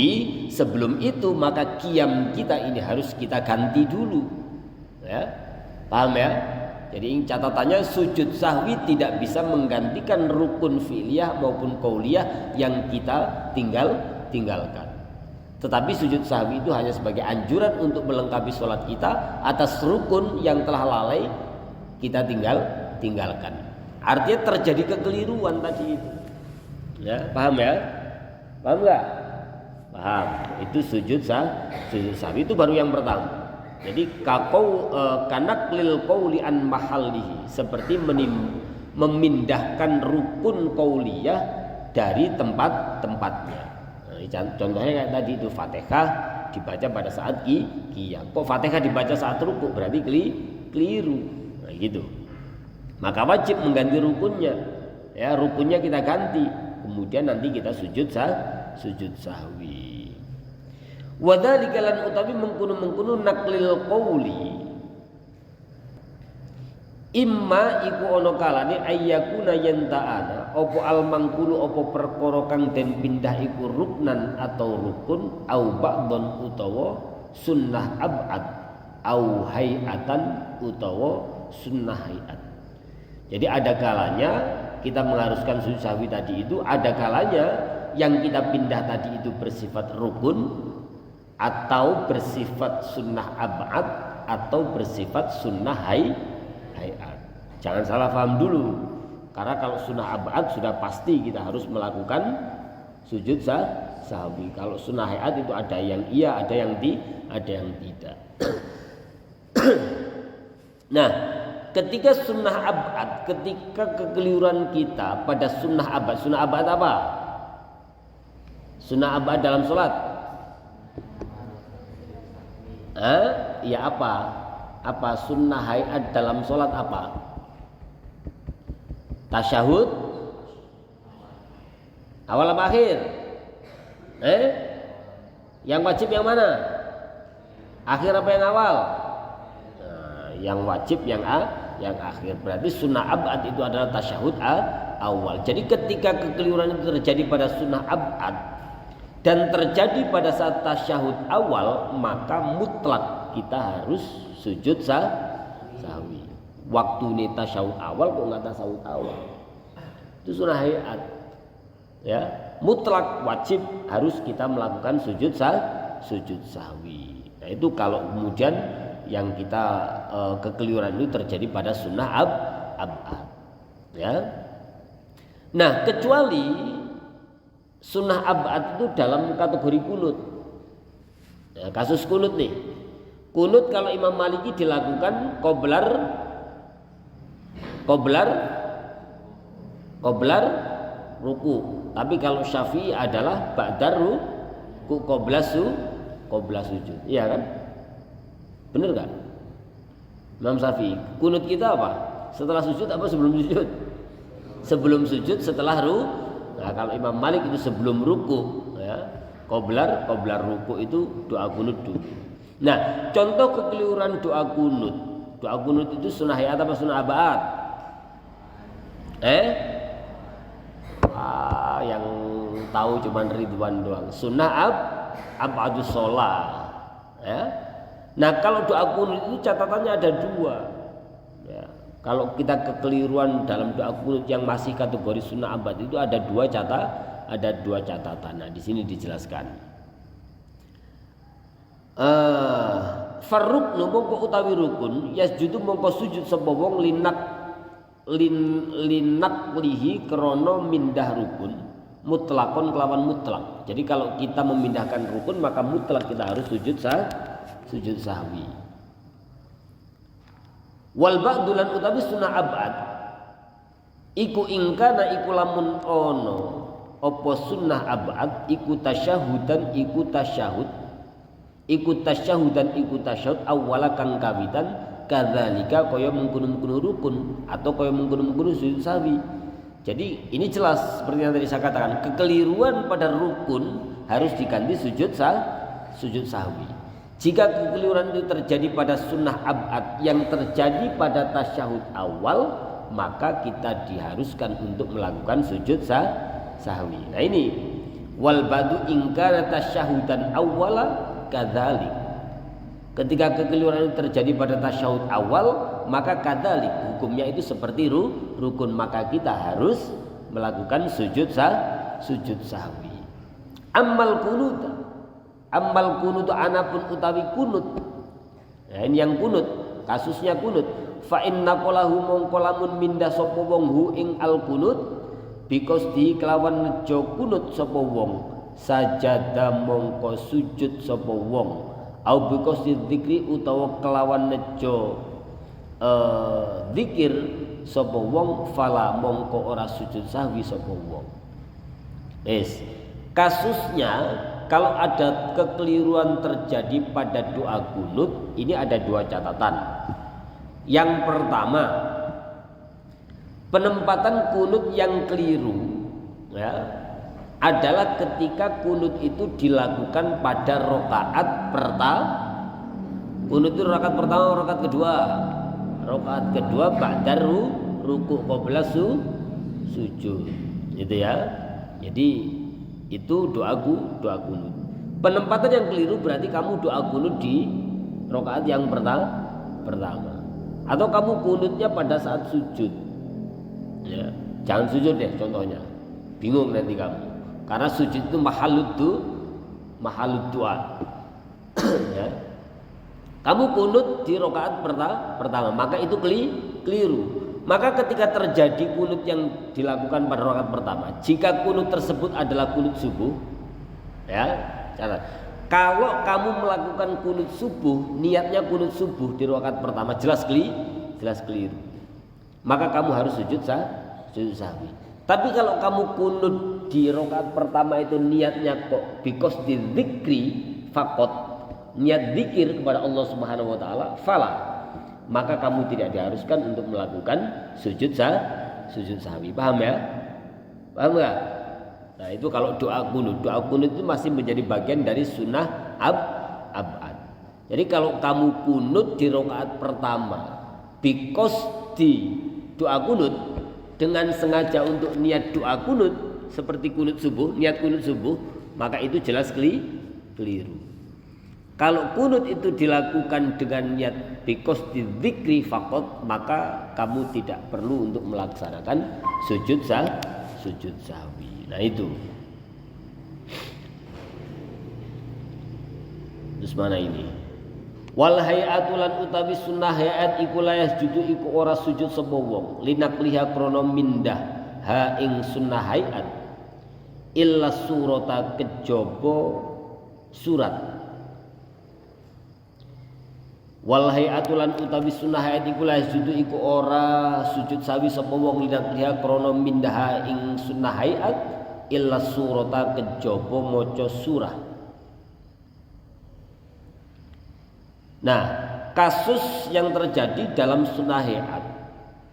sebelum itu maka qiyam kita ini harus kita ganti dulu. Ya. Paham ya? Jadi catatannya sujud sahwi tidak bisa menggantikan rukun fi'liyah maupun qauliyah yang kita tinggalkan. Tetapi sujud sahwi itu hanya sebagai anjuran untuk melengkapi sholat kita atas rukun yang telah lalai kita tinggalkan. Artinya terjadi kekeliruan tadi itu. Ya, paham ya? Paham enggak? Paham. Itu sujud sahwi itu baru yang pertama. Jadi kanaklil qauli an mahallihi, seperti memindahkan rukun qauliyah dari tempat-tempatnya. Nah, contohnya kayak tadi itu Fatihah dibaca pada saat qiyam. Kok Fatihah dibaca saat rukuk, berarti keliru. Nah, gitu. Maka wajib mengganti rukunnya. Ya, rukunnya kita ganti. Kemudian nanti kita sujud sahwi. Wadhalika lan utawi mengkono naklil qauli imma iku ana kalane ayyakuna yanta'ana apa al mangkulu apa perkara kang den pindah iku ruknan atau rukun au ba'dhan utawa sunnah ab'ad au hayatan utawa sunnah hayat. Jadi ada kalanya kita mengharuskan sujud sahwi tadi itu, ada kalanya yang kita pindah tadi itu bersifat rukun atau bersifat sunnah ab'ad atau bersifat sunnah hayat. Jangan salah paham dulu, karena kalau sunnah ab'ad sudah pasti kita harus melakukan sujud sahwi. Kalau sunnah hayat itu ada yang iya, ada yang tidak. Nah, ketika sunnah ab'ad, ketika kekeliruan kita pada sunnah ab'ad apa? Sunnah ab'ad dalam sholat. Ya apa sunnah hayat dalam sholat apa? Tasyahud awal apa akhir? Yang wajib yang mana? Akhir apa yang awal? Nah, yang wajib yang akhir. Berarti sunnah ab'ad itu adalah tasyahud awal. Jadi ketika kekeliruan itu terjadi pada sunnah ab'ad dan terjadi pada saat tasyahud awal, maka mutlak kita harus sujud sahwi. Waktu ini tasyahud awal kok nggak tasyahud awal? Itu sunnah hayat. Ya, mutlak wajib harus kita melakukan sujud sahwi. Nah, itu kalau kemudian yang kita kekeliruan itu terjadi pada sunnah ab'ad. Ya. Nah, kecuali sunnah ab'ad itu dalam kategori kunut. Ya, kasus kunut nih. Kunut kalau Imam Maliki dilakukan qoblar ruku. Tapi kalau Syafi'i adalah ba'dar ruku qobla sujud. Iya kan? Benar kan? Imam Syafi'i. Kunut kita apa? Setelah sujud apa sebelum sujud? Sebelum sujud, setelah ruku. Nah, kalau Imam Malik itu sebelum ruku, ya, qoblar ruku itu doa kunut dulu. Nah, contoh kekeliruan doa kunut. Doa kunut itu sunnah hayat apa sunnah ab'ad? Yang tahu cuma Ridwan doang. Sunnah ab'adus sholat. Ya. Nah, kalau doa kunut itu catatannya ada dua. Ya. Kalau kita kekeliruan dalam doa kunut yang masih kategori sunnah ab'ad itu ada dua catatan. Nah, di sini dijelaskan. Farruknu mongko utawi rukun yasjudu mongko sujud sapa wong lihi krana mindah rukun mutlakon kelawan mutlak. Jadi kalau kita memindahkan rukun maka mutlak kita harus sujud sahwi. Wal ba'dulan utawi sunnah ab'ad iku ingkana iku lamun ono apa sunnah ab'ad iku tasyahudan iku tasyahud awala kang kawitan kadzalika kaya mengkono-mengkono rukun atau kaya mengkono-mengkono sujud sahwi. Jadi ini jelas seperti yang tadi saya katakan, kekeliruan pada rukun harus diganti sujud sahwi. Jika kekeliruan itu terjadi pada sunnah ab'ad yang terjadi pada tasyahud awal, maka kita diharuskan untuk melakukan sujud sahwi. Nah ini wal badu ingkana tasyahudan awwala kadzalik. Ketika kekeliruan terjadi pada tasyahud awal, maka kadzalik hukumnya itu seperti rukun, maka kita harus melakukan sujud sahwi. Ammal kunut anapun utawi kunut. Nah, ini yang kunut, kasusnya kunut. Fa inna qalahu mongko lamun minda sapa wong hu ing al kunut bikosti kelawan nejo kunut sapa wong sajada mongko sujud sapa wong au bikosti dzikri utawa kelawan nejo zikir sapa wong fala mongko ora sujud sahwi sapa wong. Kasusnya kalau ada kekeliruan terjadi pada doa kunut, ini ada dua catatan. Yang pertama, penempatan kunut yang keliru ya, adalah ketika kunut itu dilakukan pada rakaat pertama. Kunut itu rakaat pertama, rakaat kedua. Rakaat kedua ba'da ruku' qabla sujud. Gitu ya. Jadi itu doa kunut. Penempatan yang keliru berarti kamu doa kunut di rakaat yang pertama. Atau kamu kunutnya pada saat sujud. Ya, jangan sujud deh contohnya. Bingung nanti kamu. Karena sujud itu mahalud doa. Ya. Kamu kunut di rakaat pertama, maka itu keliru. Maka ketika terjadi kunut yang dilakukan pada rakaat pertama, jika kunut tersebut adalah kunut subuh, ya, catat. Kalau kamu melakukan kunut subuh, niatnya kunut subuh di rakaat pertama jelas keliru. Maka kamu harus sujud sahwi. Tapi kalau kamu kunut di rakaat pertama itu niatnya kok because di dzikri fakot, niat zikir kepada Allah Subhanahu wa taala, fala, maka kamu tidak diharuskan untuk melakukan sujud sahwi. Paham ya? Paham enggak? Nah, itu kalau doa kunut itu masih menjadi bagian dari sunnah ab'ad. Jadi kalau kamu kunut di rakaat pertama because di doa kunut dengan sengaja untuk niat doa kunut seperti kunut subuh, niat kunut subuh, maka itu jelas keliru. Kalau kunut itu dilakukan dengan niat because di dzikri faqat, maka kamu tidak perlu untuk melaksanakan sujud sahwi. Nah itu. Terus mana ini? Wal hay'atulan utawi sunnah hayat iku la yasjudu iku ora sujud sapa wong linakliha krana mindah ha ing sunnah hayat illa surata kejaba surat. Wal hay'atulan utawi sunnah hayat iku la yasjudu iku ora sujud sawi sapa wong linakliha krana mindah ha ing sunnah hayat illa surata kejaba maca surah. Nah, kasus yang terjadi dalam sunnah hayat,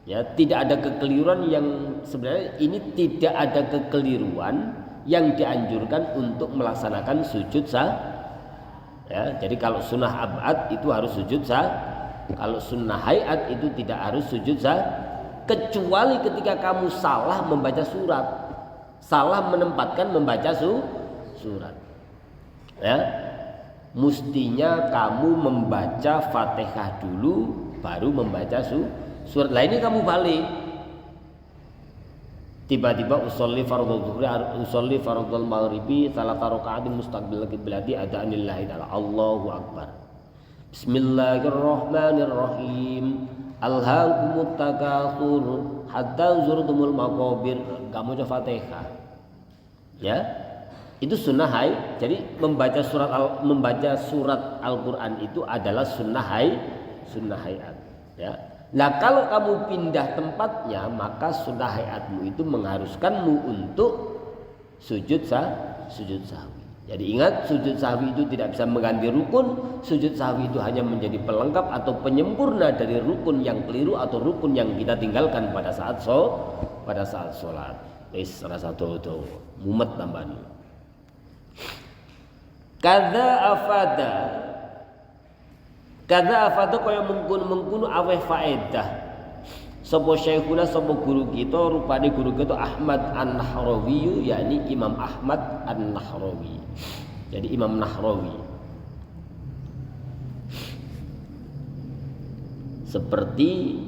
ya, tidak ada kekeliruan yang sebenarnya ini tidak ada kekeliruan yang dianjurkan untuk melaksanakan sujud ya, jadi kalau sunnah ab'ad itu harus sujud kalau sunnah hayat itu tidak harus sujud kecuali ketika kamu salah membaca surat, salah menempatkan membaca surat, ya. Mestinya kamu membaca Fatihah dulu baru membaca surat. Lah ini kamu balik. Tiba-tiba usolli fardhu dhuhri, usolli fardhul maghribi, salata raka'atin mustaqbil qiblati adanillahi ta'ala. Allahu akbar. Bismillahirrahmanirrahim. Alhaakumut takatsur hatta zurtumul maqabir. Kamu baca Fatihah. Ya. Itu sunnah hayat. Jadi membaca surat Al-Qur'an itu adalah sunnah hayat, ya. Nah, kalau kamu pindah tempatnya, maka sunnah hayatmu itu mengharuskanmu untuk sujud sahwi. Jadi ingat, sujud sahwi itu tidak bisa mengganti rukun. Sujud sahwi itu hanya menjadi pelengkap atau penyempurna dari rukun yang keliru atau rukun yang kita tinggalkan pada saat sholat. Rasa itu mumet tambahan. Kadza afada kaya mengkono aweh faedah sapa syekhuna sapa guru kita, rupane guru kita Ahmad An-Nahrawi, yakni Imam Ahmad An-Nahrawi. Jadi Imam Nahrawi seperti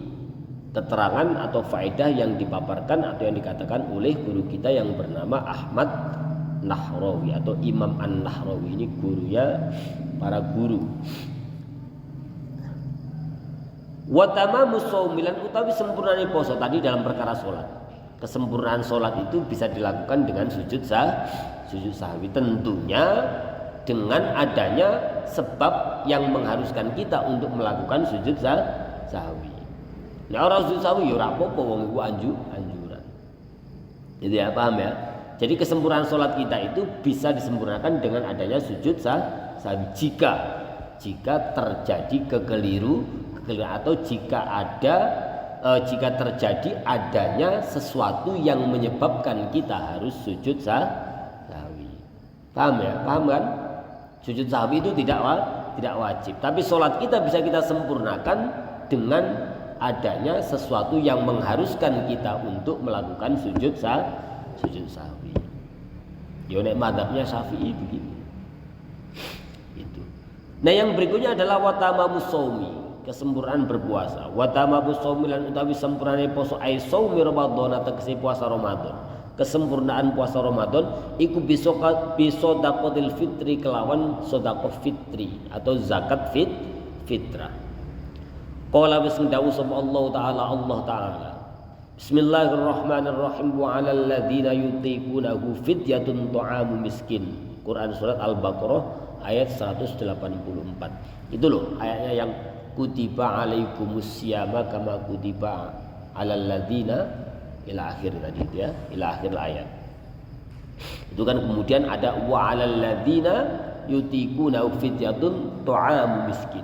keterangan atau faedah yang dipaparkan atau yang dikatakan oleh guru kita yang bernama Ahmad Nahrawi atau Imam An-Nahrawi. Ini gurunya para guru. Wa tamamu shaumilan utawi sempurnane poso tadi dalam perkara salat. Kesempurnaan sholat itu bisa dilakukan dengan sujud sahwi, tentunya dengan adanya sebab yang mengharuskan kita untuk melakukan sujud sahwi. Nah, orang sujud sahwi ya ora apa-apa wong iku anjuran. Itu ya, paham ya? Jadi kesempurnaan sholat kita itu bisa disempurnakan dengan adanya sujud sahwi jika terjadi kekeliruan atau jika terjadi adanya sesuatu yang menyebabkan kita harus sujud sahwi. Paham ya? Paham kan? Sujud sahwi itu tidak wajib, tapi sholat kita bisa kita sempurnakan dengan adanya sesuatu yang mengharuskan kita untuk melakukan sujud sahwi. Ya nek madzhabnya Syafi'i begini. Itu. Nah, yang berikutnya adalah watamamus shaumi, kesempurnaan berpuasa. Watamamus shaumi lan utawi sempurnane poso ai shaumi Ramadan tegese puasa Ramadan. Kesempurnaan puasa Ramadan iku bisa sedaqatul fitri kelawan sedekah fitri atau zakat fitrah. Qala bismillah Allah taala Bismillahirrahmanirrahim wa 'alal ladzina yutiqunahu fidyatun ta'amu miskin. Quran surat Al-Baqarah ayat 184. Itu loh ayatnya yang kutiba 'alaikumus syiyama kama kutiba 'alal ladzina ila akhir tadi itu ya, ila akhir ayat. Itu kan kemudian ada wa 'alal ladzina yutiqunahu fidyatun ta'amu miskin.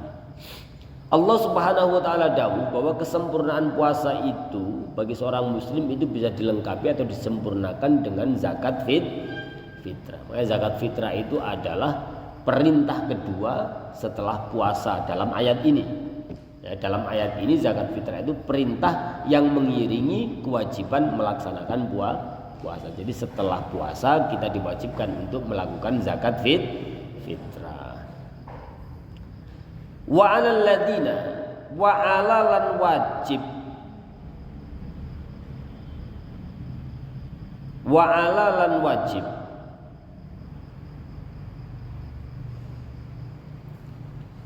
Allah Subhanahu wa taala dawuh bahwa kesempurnaan puasa itu bagi seorang muslim itu bisa dilengkapi atau disempurnakan dengan zakat fitrah. Makanya zakat fitrah itu adalah perintah kedua setelah puasa dalam ayat ini. Ya, dalam ayat ini zakat fitrah itu perintah yang mengiringi kewajiban melaksanakan puasa. Jadi setelah puasa kita diwajibkan untuk melakukan zakat fitrah. Wa 'alal ladina wa 'alalan wajib wa 'alalan wajib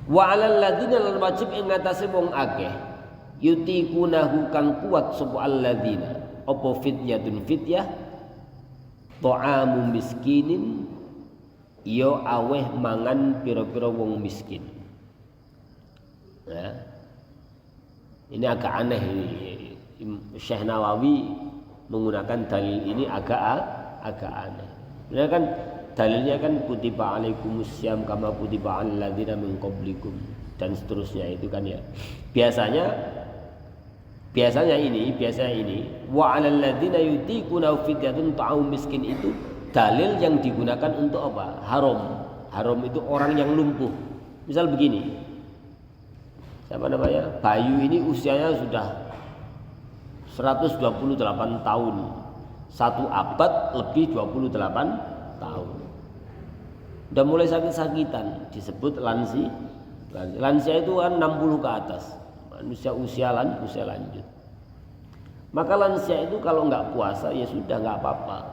wa 'alal ladina lan wajib ing ngatasé wong akeh yutikunahu kang kuat sapa alladzina apa fidyatun fidyah ta'amu miskinin ya aweh mangan pira-pira wong miskin. Ya. Ini agak aneh ini. Syekh Nawawi menggunakan dalil ini agak aneh. Ini kan dalilnya kan kutiba alaikumus syiyam kama kutiba alal ladzina min qablikum dan seterusnya itu kan ya. Biasanya ini wa alal ladzina yutiquna fidyatun ta'am miskin itu dalil yang digunakan untuk apa? Haram itu orang yang lumpuh. Misal begini. Siapa namanya? Bayu ini usianya sudah 128 tahun. 1 abad lebih 28 tahun. Udah mulai sakit-sakitan, disebut lansia. Lansia itu kan 60 ke atas. Manusia usia lanjut. Maka lansia itu kalau nggak puasa ya sudah nggak apa-apa.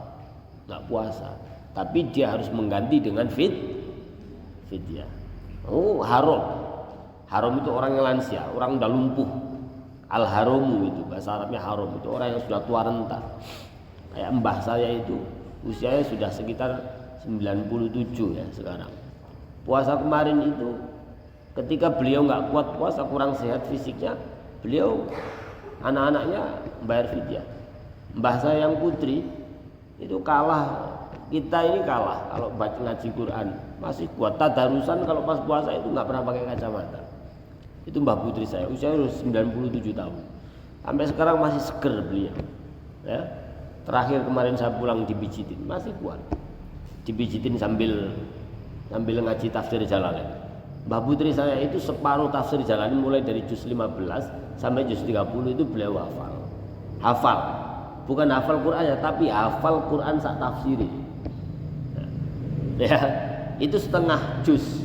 Nggak puasa. Tapi dia harus mengganti dengan fidyah. Oh, haram. Haram itu orang yang lansia, orang udah lumpuh. Al-haramu itu bahasa Arabnya haram, itu orang yang sudah tua renta. Kayak mbah saya itu usianya sudah sekitar 97 ya sekarang. Puasa kemarin itu ketika beliau nggak kuat puasa, kurang sehat fisiknya, beliau anak-anaknya bayar fidyah. Mbah saya yang putri itu kalah, kita ini kalah kalau baca ngaji Quran, masih kuat. Tadarusan kalau pas puasa itu nggak pernah pakai kacamata. Itu mbah putri saya, usianya 97 tahun. Sampai sekarang masih seger beliau. Ya. Terakhir kemarin saya pulang dipijitin, masih kuat. Dipijitin sambil ngaji tafsir Jalalain. Mbah putri saya itu separuh tafsir Jalalain mulai dari juz 15 sampai juz 30 itu beliau hafal. Bukan hafal Quran ya, tapi hafal Quran sak tafsiri. Ya, itu setengah juz.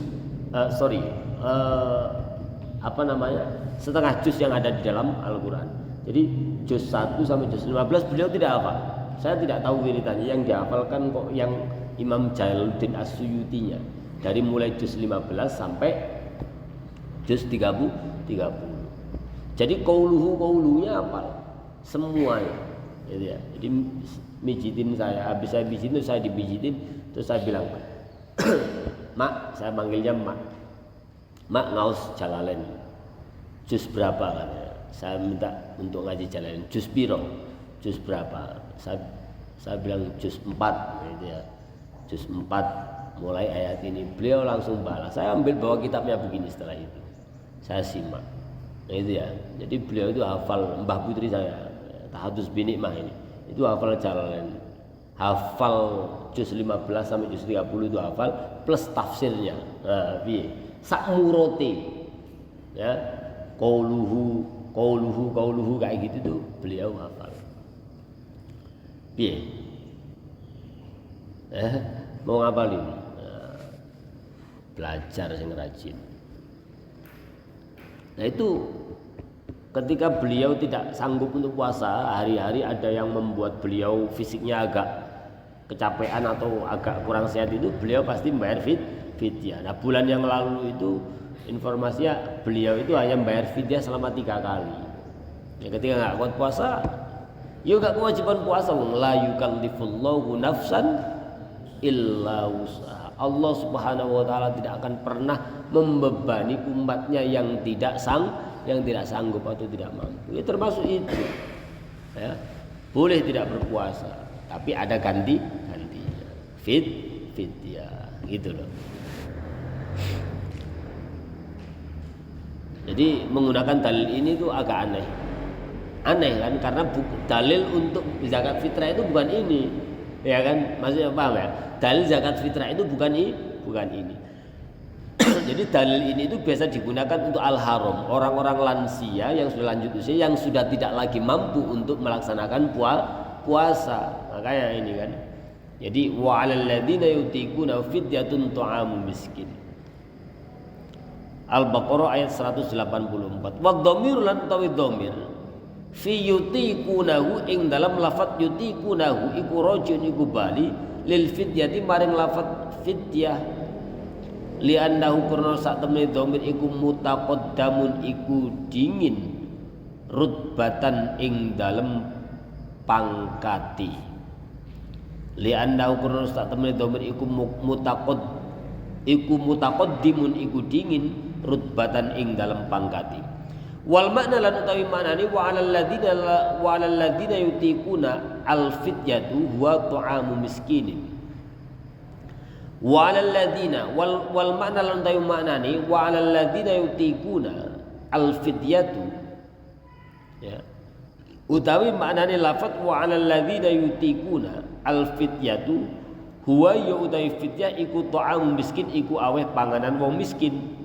Setengah juz yang ada di dalam Al-Quran. Jadi juz 1 sampai juz 15 beliau tidak hafal. Saya tidak tahu wiridannya, yang dihafalkan kok yang Imam Jalaluddin As-Suyutinya. Dari mulai juz 15 sampai juz 30. Jadi qaulunya hafal semuanya. gitu ya. Jadi mijitin saya, habis saya pijitin terus saya dipijitin, terus saya bilang, Mak, saya panggilnya Mak ngaus Jalalain, juz berapa kan? Saya minta untuk ngaji Jalalain, juz piro, juz berapa? Saya bilang juz 4 gitu ya, juz 4 mulai ayat ini. Beliau langsung balas, saya ambil bawa kitabnya begini. Setelah itu saya simak, itu ya. Jadi beliau itu hafal, Mbah Putri saya Tahadus Binikmah ini, itu hafal Jalalain, hafal juz 15 sampai juz 30 itu hafal, plus tafsirnya. Nah, piye? Sak murote ya, qauluhu kayak gitu tuh beliau hafal. Piye? Mau ngapalin? Nah, belajar sing rajin. Nah itu ketika beliau tidak sanggup untuk puasa, hari-hari ada yang membuat beliau fisiknya agak kecapean atau agak kurang sehat, itu beliau pasti membayar fidyah. Nah bulan yang lalu itu informasinya beliau itu hanya membayar fidyah selama 3 kali. Ya, ketika nggak kuat puasa, ya nggak kewajiban puasa. La yukallifullahu nafsan illa wus'aha. Allah Subhanahu wa taala tidak akan pernah membebani umatnya yang tidak sanggup atau tidak mampu. Ya termasuk itu. Ya, boleh tidak berpuasa, tapi ada gantinya. Fidyah gitu loh. Jadi menggunakan dalil ini tuh agak aneh kan, karena dalil untuk zakat fitrah itu bukan ini, ya kan, maksudnya paham ya? Dalil zakat fitrah itu bukan ini. Jadi dalil ini itu biasa digunakan untuk al-haram, orang-orang lansia yang sudah lanjut usia, yang sudah tidak lagi mampu untuk melaksanakan puasa. Makanya ini kan. Jadi wa 'alal ladzina yutiquna fidyatun ta'amu miskin. Al-Baqarah ayat 184. Wa dhamir lan utawi dhamir fi yutiqunahu ing dalam lafaz yutiqunahu iku rajun iku bali lil fidyati maring lafaz fidyah, li annahu kurna sak temene dhamir iku mutaqaddamun iku dingin rutbatan ing dalem pangkati, li annahu kurna sak temene dhamir iku mutaqaddimun iku dingin rutbatan ing dalam pangkati. Wal makna lan utawi maknane wa alal ladzina yutiquna al fidyatu huwa ta'amu miskinin. Wa 'alal ladzina wal makna lan utawi maknane wa 'alal ladzina yutiquna al fidyatu, ya, utawi maknane lafaz wa 'alal ladzina yutiquna al fidyatu huwa ya utawi fidyah iku ta'amu miskin, iku aweh panganan wong miskin.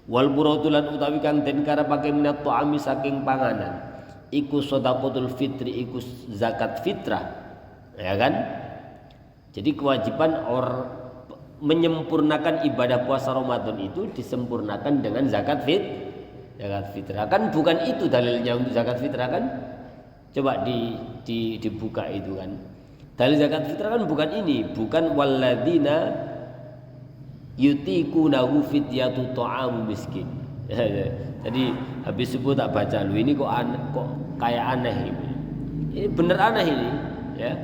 Wal muradulan utawi kang den karepake minat ta'ami saking panganan iku shadaqatul fitri, iku zakat fitrah, ya kan. Jadi kewajiban menyempurnakan ibadah puasa Ramadan itu disempurnakan dengan zakat fitrah. Kan bukan itu dalilnya untuk zakat fitrah kan? Coba dibuka itu kan. Dalil zakat fitrah kan bukan ini, bukan walladzina yutiqunahu fidyatu ta'amu miskin. Jadi habis subuh tak baca, lu ini kok kayak aneh ini. Ini bener aneh ini, ya.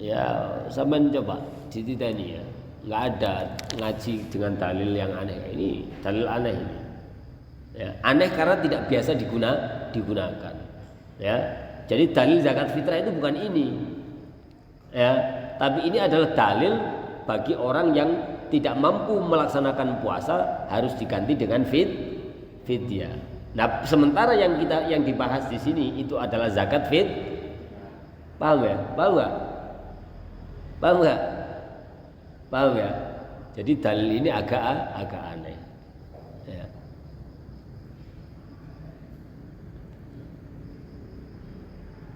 Ya sampean coba dititeni ya. Enggak ada ngaji dengan dalil yang aneh. Ini dalil aneh ini. Ya, aneh karena tidak biasa digunakan. Ya. Jadi dalil zakat fitrah itu bukan ini. Ya. Tapi ini adalah dalil bagi orang yang tidak mampu melaksanakan puasa, harus diganti dengan fidyah. Nah, sementara yang dibahas di sini itu adalah zakat paham ya? Paham ya? Jadi dalil ini agak aneh. Ya.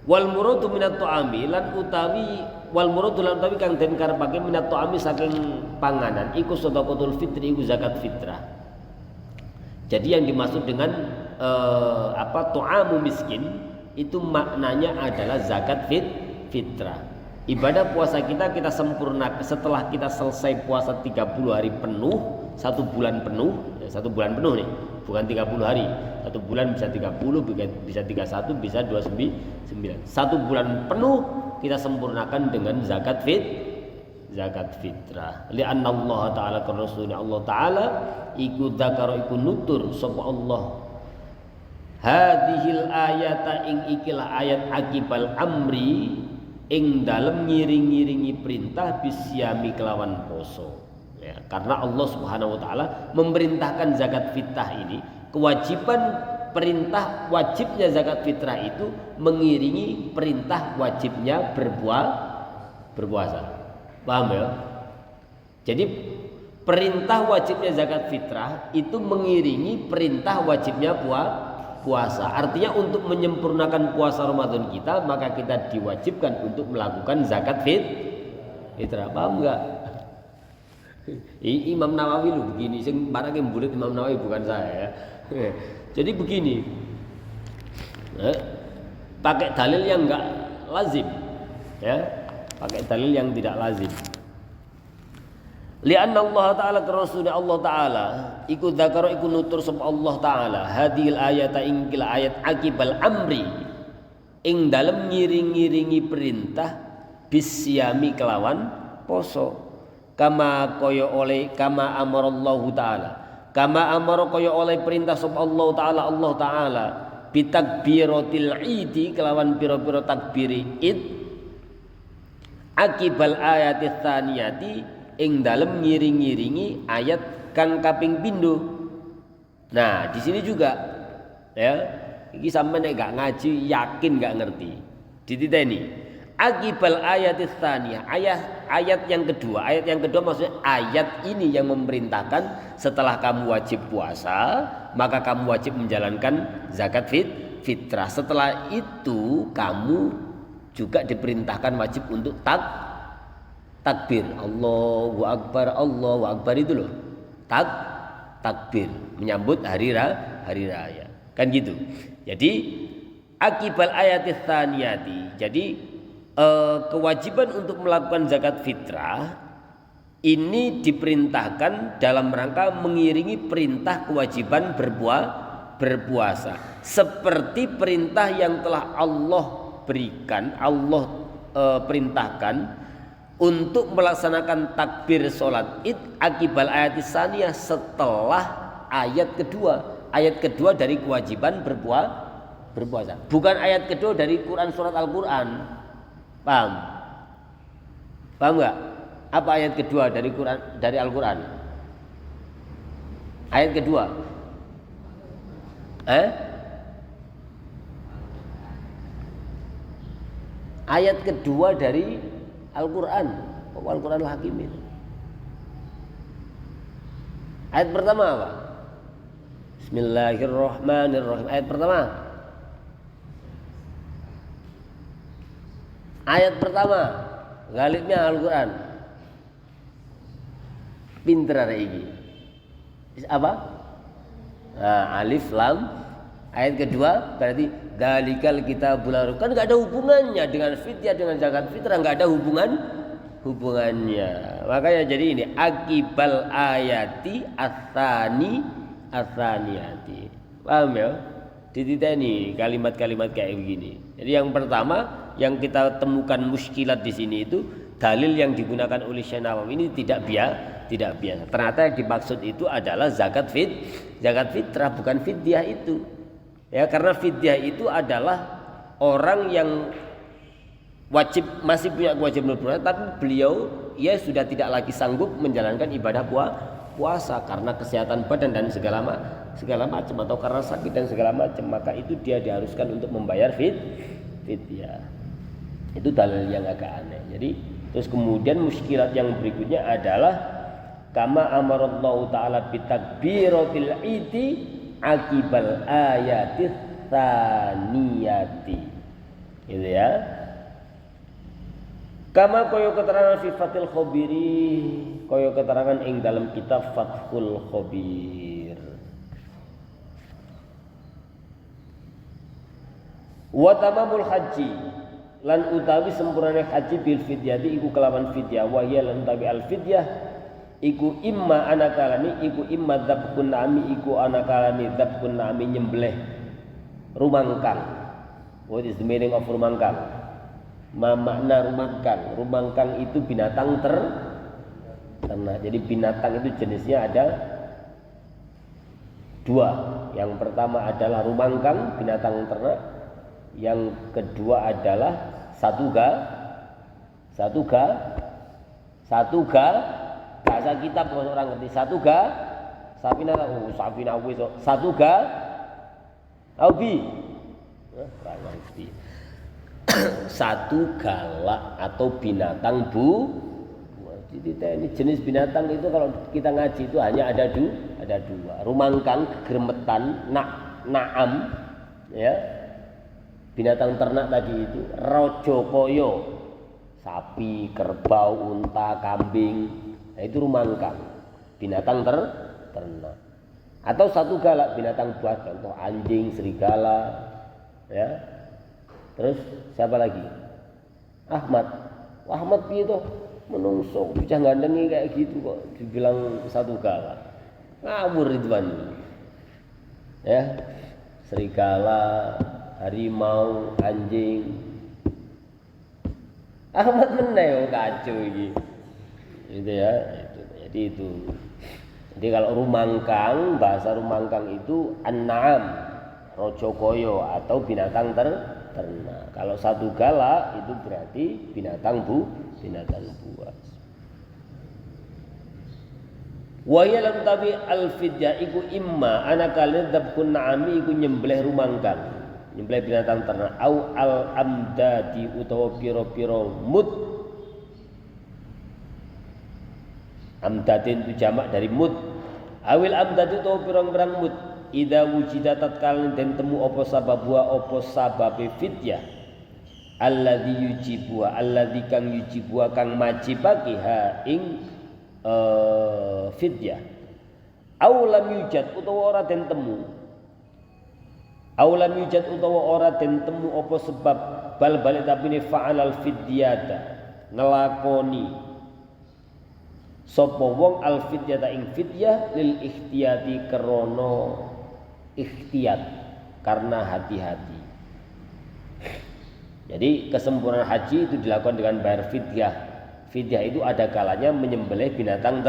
Wal muradu minat ta'ami lan utawi kang den karepake minat ta'ami saking panganan iku shadaqatul fitri, iku zakat fitrah. Jadi yang dimaksud dengan ta'amu miskin itu maknanya adalah zakat fitrah. Ibadah puasa kita sempurnakan setelah kita selesai puasa 30 hari penuh, 1 bulan penuh, 1 bulan penuh nih, bukan 30 hari. 1 bulan bisa 30, bisa 31, bisa 29. 1 bulan penuh kita sempurnakan dengan zakat fitrah. Li'anna Allah Ta'ala karena Rasulnya Allah Ta'ala iku dzakara iku nutur sapa Allah hadhil ayata ing ikilah ayat akibal amri ing dalem ngiring-ngiringi perintah bisyami kelawan poso ya, karena Allah Subhanahu wa taala memerintahkan zakat fitrah ini, kewajiban perintah wajibnya zakat fitrah itu mengiringi perintah wajibnya berpuasa. Paham ya? Jadi perintah wajibnya zakat fitrah itu mengiringi perintah wajibnya puasa. Artinya untuk menyempurnakan puasa Ramadan kita, maka kita diwajibkan untuk melakukan zakat fitrah. Paham enggak? Imam Nawawi lu begini, sing barang yang bulat Imam Nawawi bukan saya ya. Jadi begini, pakai dalil yang enggak lazim, ya, pakai dalil yang tidak lazim. Lianna Allah Ta'ala kerasunya Allah Ta'ala iku dzakara iku nutur sapa Allah Ta'ala hadhil ayata ingkil ayat akibal amri ing dalem ngiring-ngiringi perintah bisyami kelawan poso kama amarallahu Ta'ala kama amara kaya oleh perintah sapa Allah Ta'ala bitakbiratil idi kelawan pira-pira takbiri id akibal ayatis tsaniyati ing dalem ngiring-ngiringi ayat kang kaping pindho. Nah, di sini juga ya, iki sampeyan nek gak ngaji yakin gak ngerti. Dititeni. Aqibal ayatis tsaniyah, ayat yang kedua. Ayat yang kedua maksudnya ayat ini yang memerintahkan setelah kamu wajib puasa, maka kamu wajib menjalankan zakat fitrah. Setelah itu kamu juga diperintahkan wajib untuk takbir, Allahu Akbar itu loh, takbir menyambut hari raya, kan gitu. Jadi akibal ayatis tsaniyati, jadi kewajiban untuk melakukan zakat fitrah ini diperintahkan dalam rangka mengiringi perintah kewajiban berpuasa, seperti perintah yang telah Allah berikan, Allah perintahkan untuk melaksanakan takbir sholat id akibal ayatis tsaniyah setelah ayat kedua dari kewajiban berpuasa, bukan ayat kedua dari Quran surat Al-Quran. Paham nggak? Apa ayat kedua dari Quran, dari Al-Quran? Ayat kedua ayat kedua dari Al-Quran, Al-Quranul Hakim itu. Ayat pertama apa? Bismillahirrahmanirrahim. Ayat pertama. Ayat pertama. Galibnya Al-Quran. Pinter ada ini. Apa? Nah, alif lam. Ayat kedua berarti dalikal kitabul la kan enggak ada hubungannya dengan fidyah, dengan zakat fitrah, enggak ada hubungannya. Makanya jadi ini akibal ayati atsaniyati. Paham ya? Dititeni kalimat-kalimat kayak begini. Jadi yang pertama yang kita temukan muskilat di sini itu dalil yang digunakan oleh Syekh Nawawi ini tidak biasa. Ternyata yang dimaksud itu adalah zakat fitrah, bukan fidyah itu. Ya, karena fidyah itu adalah orang yang masih punya kewajiban berpuasa, tapi beliau sudah tidak lagi sanggup menjalankan ibadah puasa karena kesehatan badan dan segala macam, atau karena sakit dan segala macam, maka itu dia diharuskan untuk membayar fidyah. Itu dalil yang agak aneh. Jadi terus kemudian muskilat yang berikutnya adalah kama amarallahu ta'ala bitakbiratil idi akibal ayatis tsaniyati, gitu ya. Kama koyo keterangan fi Fathul Khabiri, koyo keterangan ing dalam kitab Fathul Khabir. Wa tamamul haji, lan utawi sempurnane haji bil fidyati iku kelawan fidyah wa ya lan utawi al fidyah iku imma anakalani iku imma dzabhun nami iku anakalani dzabhun nami nyembelih rumangkang. What is the meaning of rumangkang? Makna rumangkang. Rumangkang itu binatang ternak. Jadi binatang itu jenisnya ada dua. Yang pertama adalah rumangkang, binatang ternak. Yang kedua adalah satuga. Bahasa kitab kalau orang ngerti satuga. Sapina wis. Satuga. Aubi. Satu galak atau binatang Jadi ini jenis binatang itu kalau kita ngaji itu hanya ada dua. Rumangkang, gegermetan, naam, ya. Binatang ternak tadi itu rajakoyo, sapi, kerbau, unta, kambing. Nah, itu rumangkang, binatang ternak. Atau satu galak, binatang buas, contoh anjing, serigala, ya. Terus siapa lagi? Ahmad piye toh? Menungso bisa gandengi kayak gitu kok dibilang satu galak. Ngawur Ridwan. Ya. Serigala, harimau, anjing. Ahmad meneh kacau iki. Itu ya, itu. Jadi itu. Jadi kalau rumangkang, bahasa rumangkang itu an-na'am, rojokoyo atau binatang ternak. Kalau satu galak itu berarti binatang buas. Wa ya lam tabi al-fidyah iku imma anakalnya dzabhun na'ami iku nyembelih rumangkang, nyembelih binatang ternak au al-amdadi utawa piro-piro mud. Amdadin itu jamak dari mud. Awil amdadi utawa pirang-pirang mud. Idza wujida tatkala den temu apa sababua apa sababe fidyah alladzi yujibuha alladzi kang yujibuha kang majibake ha ing fidyah au lam yujad utawa ora den temu apa sebab bal-balik tapi ne fa'alal fidyata ngelakoni sapa wong al fidyata ing fidyah lil ikhtiyati krana ikhtiyat karena hati-hati. Jadi kesempurnaan haji itu dilakukan dengan bayar fidyah. Fidyah itu ada kalanya menyembelih binatang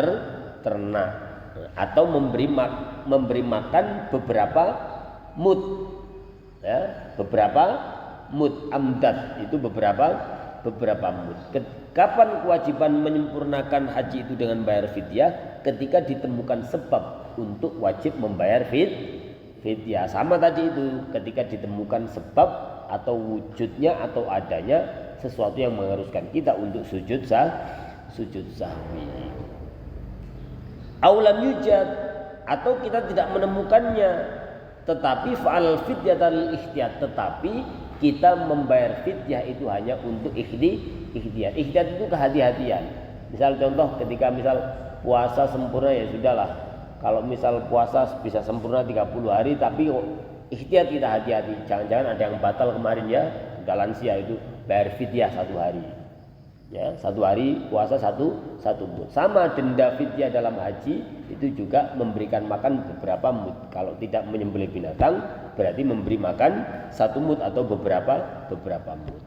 ternak atau memberi makan beberapa mud. Ya, beberapa mud amdad itu beberapa mud. Kapan kewajiban menyempurnakan haji itu dengan bayar fidyah? Ketika ditemukan sebab untuk wajib membayar fidyah. Sama tadi itu, ketika ditemukan sebab atau wujudnya atau adanya sesuatu yang mengharuskan kita untuk sujud sahwi. Aulam yujad atau kita tidak menemukannya, tetapi fa'al fidyah lil ikhtiyat, tetapi kita membayar fidyah itu hanya untuk ikhtiyat. Ikhtiyat itu kehati-hatian. Misal contoh ketika misal puasa sempurna ya sudahlah. Kalau misal puasa bisa sempurna 30 hari tapi ikhtiyat kita hati-hati. Jangan-jangan ada yang batal kemarin ya, sudah lansia itu bayar fidyah 1 hari. Ya, 1 hari puasa satu mud. Sama denda fidyah dalam haji itu juga memberikan makan beberapa mud. Kalau tidak menyembelih binatang berarti memberi makan 1 mud atau beberapa mud.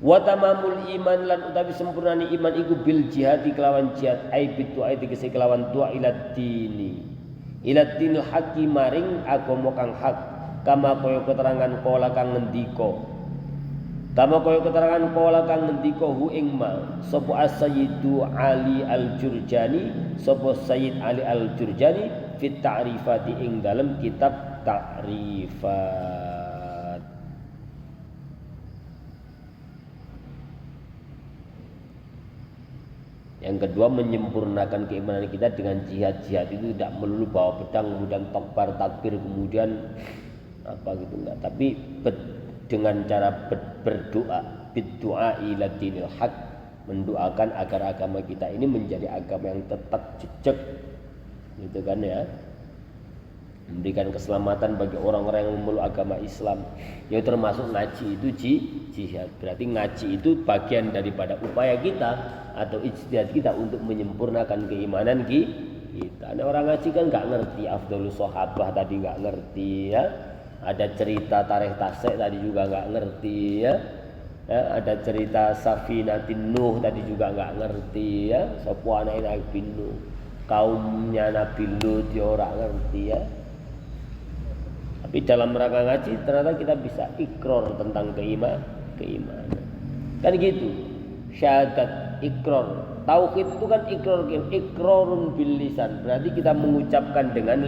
Wa tamamul iman lan utawi sempurnane iman iku bil jihadi kelawan jihad ai bitu ai tegese kelawan tua ilad dinil haqi maring agama kang hak kama kaya keterangan kala kang ngendika hu ing ma sapa as-sayyidu Ali al-Jurjani sapa Sayyid Ali al-Jurjani fit ta'rifati ing dalem kitab ta'rifat. Yang kedua, menyempurnakan keimanan kita dengan jihad itu tidak melulu bawa pedang kemudian takbar takbir kemudian apa gitu enggak, tapi dengan cara berdoa, biddu'a ila dinil haq, mendoakan agar agama kita ini menjadi agama yang tetap jejak gitu kan ya. memberikan keselamatan bagi orang-orang yang memeluk agama Islam. Ya termasuk ngaji itu jihad. Berarti ngaji itu bagian daripada upaya kita atau ijtihad kita untuk menyempurnakan keimanan kita. Ada orang ngaji kan nggak ngerti afdhalus sahabah tadi, nggak ngerti ya. Ada cerita Tarikh Tasik tadi juga nggak ngerti ya. Ada cerita Safinatin Nuh tadi juga nggak ngerti ya. Sapa anake Nabi Nuh, kaumnya Nabi Lut ya ora ngerti ya. Tapi dalam rangka ngaji ternyata kita bisa ikrar tentang keimanan. Kan gitu. Syahadat, ikrar. Tauhid itu kan ikrarun bil lisan. Berarti kita mengucapkan dengan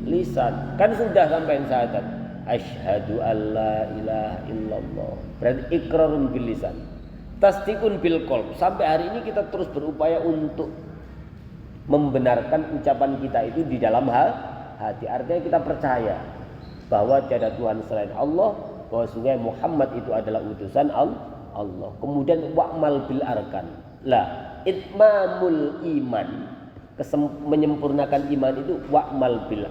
lisan. Kan sudah sampai syahadat. Asyhadu alla ilaha illallah. Berarti ikrarun bil lisan. Tasdiqun bil qalb. Sampai hari ini kita terus berupaya untuk membenarkan ucapan kita itu di dalam hati. Artinya kita percaya bahwa tiada Tuhan selain Allah, bahwa sungguh Muhammad itu adalah utusan Allah. Kemudian wa'mal bil arkan. Lah, itmamul iman, menyempurnakan iman itu wa'mal bil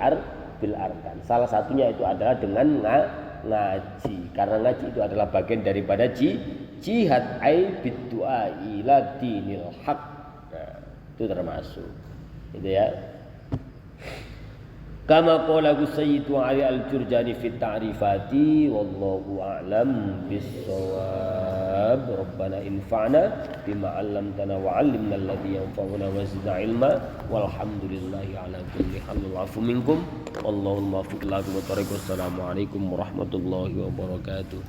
arkan. Salah satunya itu adalah dengan ngaji. Karena ngaji itu adalah bagian daripada jihad bid du'a ila dinil haq. Nah, itu termasuk. Itu ya. Kama qala Sayyidu Ali Al-Jurjani fi ta'rifati wallahu a'lam bis-shawab. Rabbana infa'na bima 'allamtana wa 'allimna alladhi yanfa'una wa zidna 'ilma walhamdulillahi 'ala kulli hal. Wa'fu minkum wallahu al-muwaffiq ila aqwamit thoriq. Wassalamu alaikum warahmatullahi wabarakatuh.